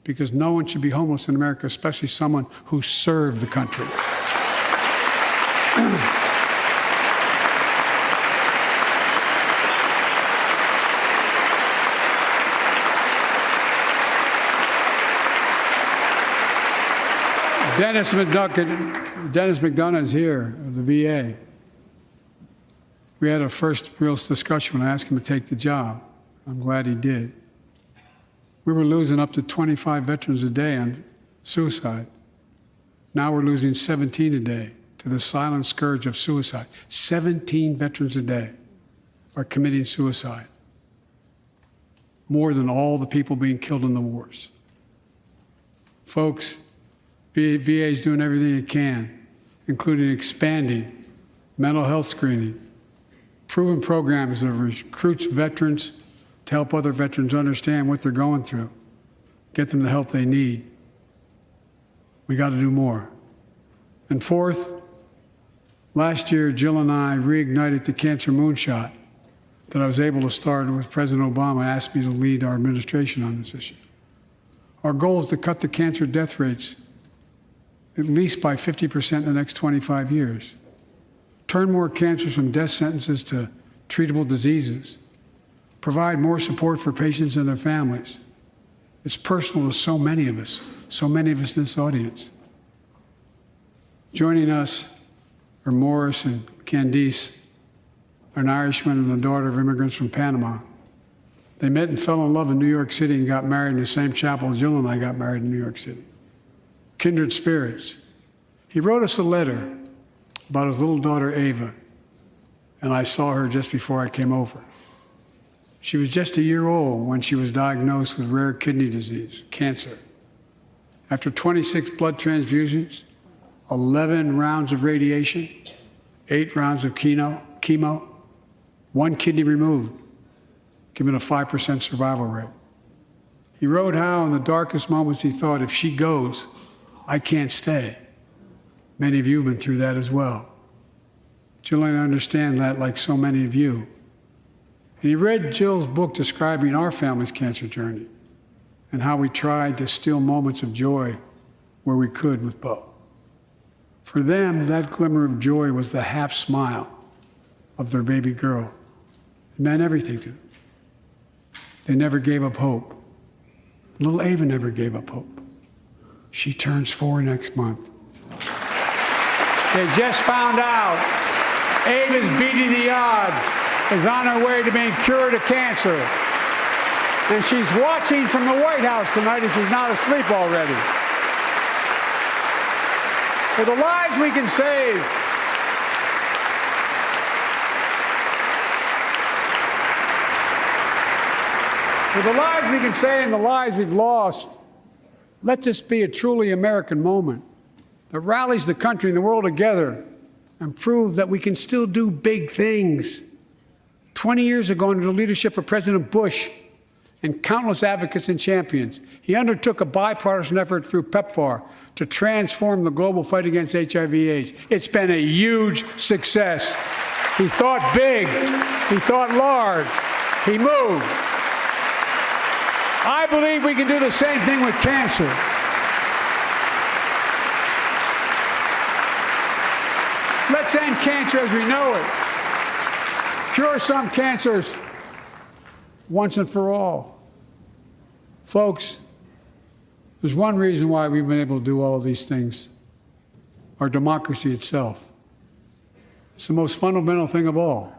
because no one should be homeless in America, especially someone who served the country. Dennis McDonough is here of the VA. We had a first real discussion when I asked him to take the job. I'm glad he did. We were losing up to 25 veterans a day on suicide. Now we're losing 17 a day to the silent scourge of suicide. 17 veterans a day are committing suicide. More than all the people being killed in the wars. Folks, VA is doing everything it can, including expanding mental health screening, proven programs that recruits veterans to help other veterans understand what they're going through, get them the help they need. We got to do more. And fourth, last year, Jill and I reignited the cancer moonshot that I was able to start with President Obama asked me to lead our administration on this issue. Our goal is to cut the cancer death rates at least by 50% in the next 25 years. Turn more cancers from death sentences to treatable diseases. Provide more support for patients and their families. It's personal to so many of us in this audience. Joining us are Morris and Candice, an Irishman and a daughter of immigrants from Panama. They met and fell in love in New York City and got married in the same chapel Jill and I got married in New York City. Kindred spirits. He wrote us a letter about his little daughter, Ava, and I saw her just before I came over. She was just a year old when she was diagnosed with rare kidney disease, cancer. After 26 blood transfusions, 11 rounds of radiation, 8 rounds of chemo, 1 kidney removed, giving a 5% survival rate. He wrote how in the darkest moments he thought, if she goes, I can't stay. Many of you have been through that as well. Jill and I understand that like so many of you. And he read Jill's book describing our family's cancer journey and how we tried to steal moments of joy where we could with Bo. For them, that glimmer of joy was the half smile of their baby girl. It meant everything to them. They never gave up hope. Little Ava never gave up hope. She turns 4 next month. They just found out Ava's beating the odds, is on her way to being cured of cancer. And she's watching from the White House tonight if she's not asleep already. For the lives we can save, for the lives we can save and the lives we've lost, let this be a truly American moment that rallies the country and the world together and proves that we can still do big things. 20 years ago, under the leadership of President Bush and countless advocates and champions, he undertook a bipartisan effort through PEPFAR to transform the global fight against HIV/AIDS. It's been a huge success. He thought big. He thought large. He moved. I believe we can do the same thing with cancer. Let's end cancer as we know it. Cure some cancers once and for all. Folks, there's one reason why we've been able to do all of these things. Our democracy itself. It's the most fundamental thing of all.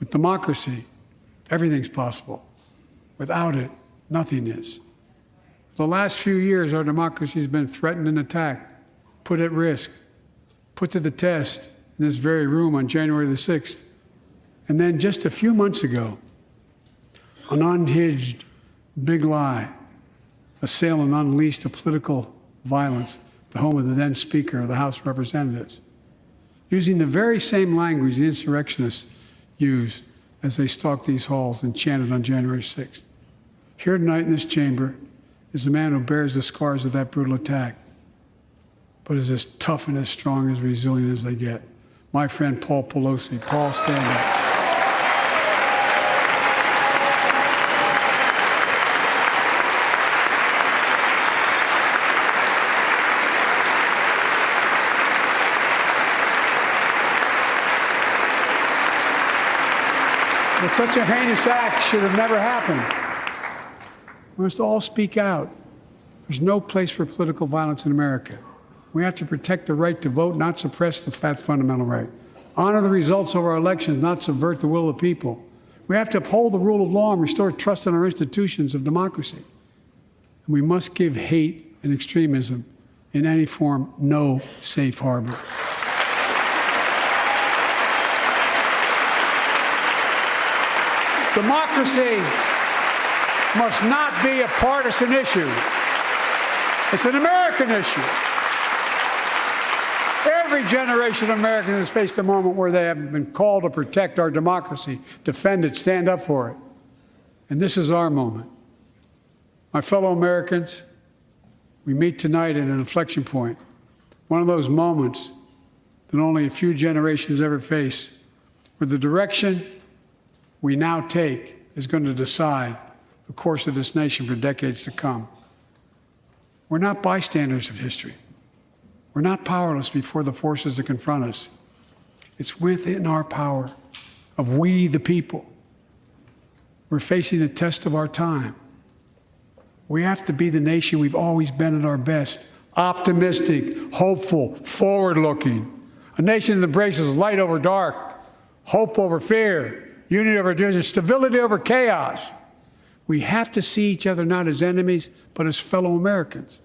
With democracy, everything's possible. Without it, nothing is. For the last few years, our democracy has been threatened and attacked, put at risk, put to the test in this very room on January the 6th. And then just a few months ago, an unhinged big lie assailed and unleashed a political violence, the home of the then Speaker of the House of Representatives, using the very same language the insurrectionists used as they stalked these halls and chanted on January 6th. Here tonight in this chamber, is the man who bears the scars of that brutal attack, but is as tough and as strong, as resilient as they get. My friend Paul Pelosi. Paul, stand up. But such a heinous act should have never happened. We must all speak out. There's no place for political violence in America. We have to protect the right to vote, not suppress that fundamental right. Honor the results of our elections, not subvert the will of the people. We have to uphold the rule of law and restore trust in our institutions of democracy. And we must give hate and extremism in any form no safe harbor. Democracy must not be a partisan issue. It's an American issue. Every generation of Americans has faced a moment where they have been called to protect our democracy, defend it, stand up for it. And this is our moment. My fellow Americans, we meet tonight at an inflection point, one of those moments that only a few generations ever face, where the direction we now take is going to decide the course of this nation for decades to come. We're not bystanders of history. We're not powerless before the forces that confront us. It's within our power of we, the people. We're facing the test of our time. We have to be the nation we've always been at our best, optimistic, hopeful, forward-looking. A nation that embraces light over dark, hope over fear, unity over division, stability over chaos. We have to see each other not as enemies, but as fellow Americans.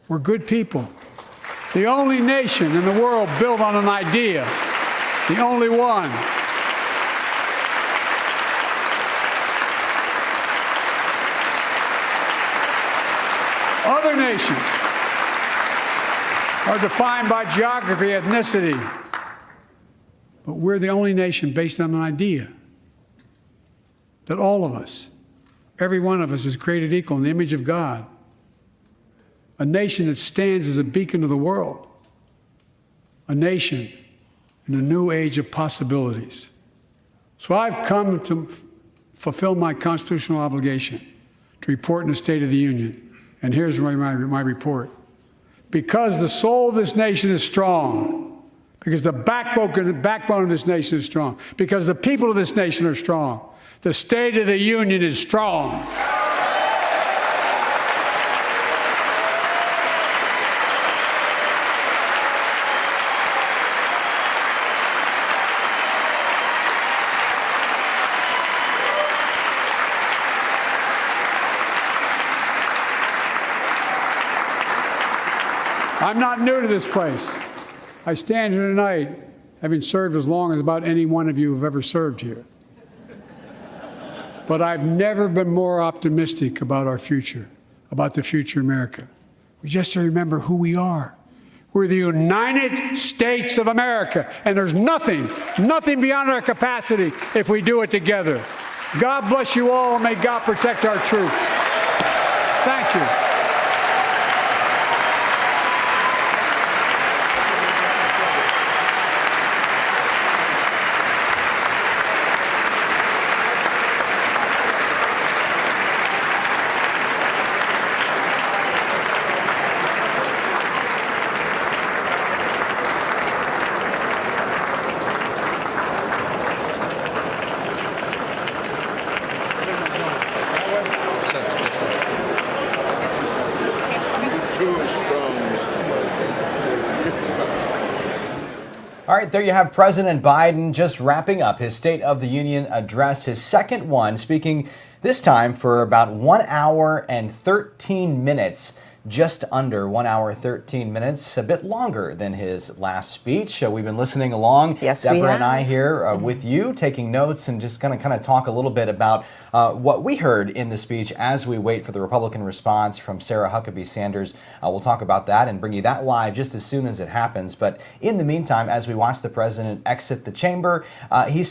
We're good people. The only nation in the world built on an idea, the only one. Other nations are defined by geography, ethnicity, but we're the only nation based on an idea that all of us, every one of us, is created equal in the image of God. A nation that stands as a beacon of the world. A nation in a new age of possibilities. So I've come to fulfill my constitutional obligation to report in the State of the Union. And here's my report. Because the soul of this nation is strong, because the backbone of this nation is strong, because the people of this nation are strong, the State of the Union is strong. I'm not new to this place. I stand here tonight having served as long as about any one of you have ever served here. But I've never been more optimistic about our future, about the future of America. We just have to remember who we are. We're the United States of America, and there's nothing beyond our capacity if we do it together. God bless you all, and may God protect our troops. Thank you. All right, there you have President Biden just wrapping up his State of the Union address, his second one, speaking this time for about 1 hour and 13 minutes. Just under 1 hour, 13 minutes, a bit longer than his last speech. We've been listening along. Yes, Deborah we have. and I here with you, taking notes and just kind of talk a little bit about what we heard in the speech as we wait for the Republican response from Sarah Huckabee Sanders. We'll talk about that and bring you that live just as soon as it happens. But in the meantime, as we watch the president exit the chamber, he's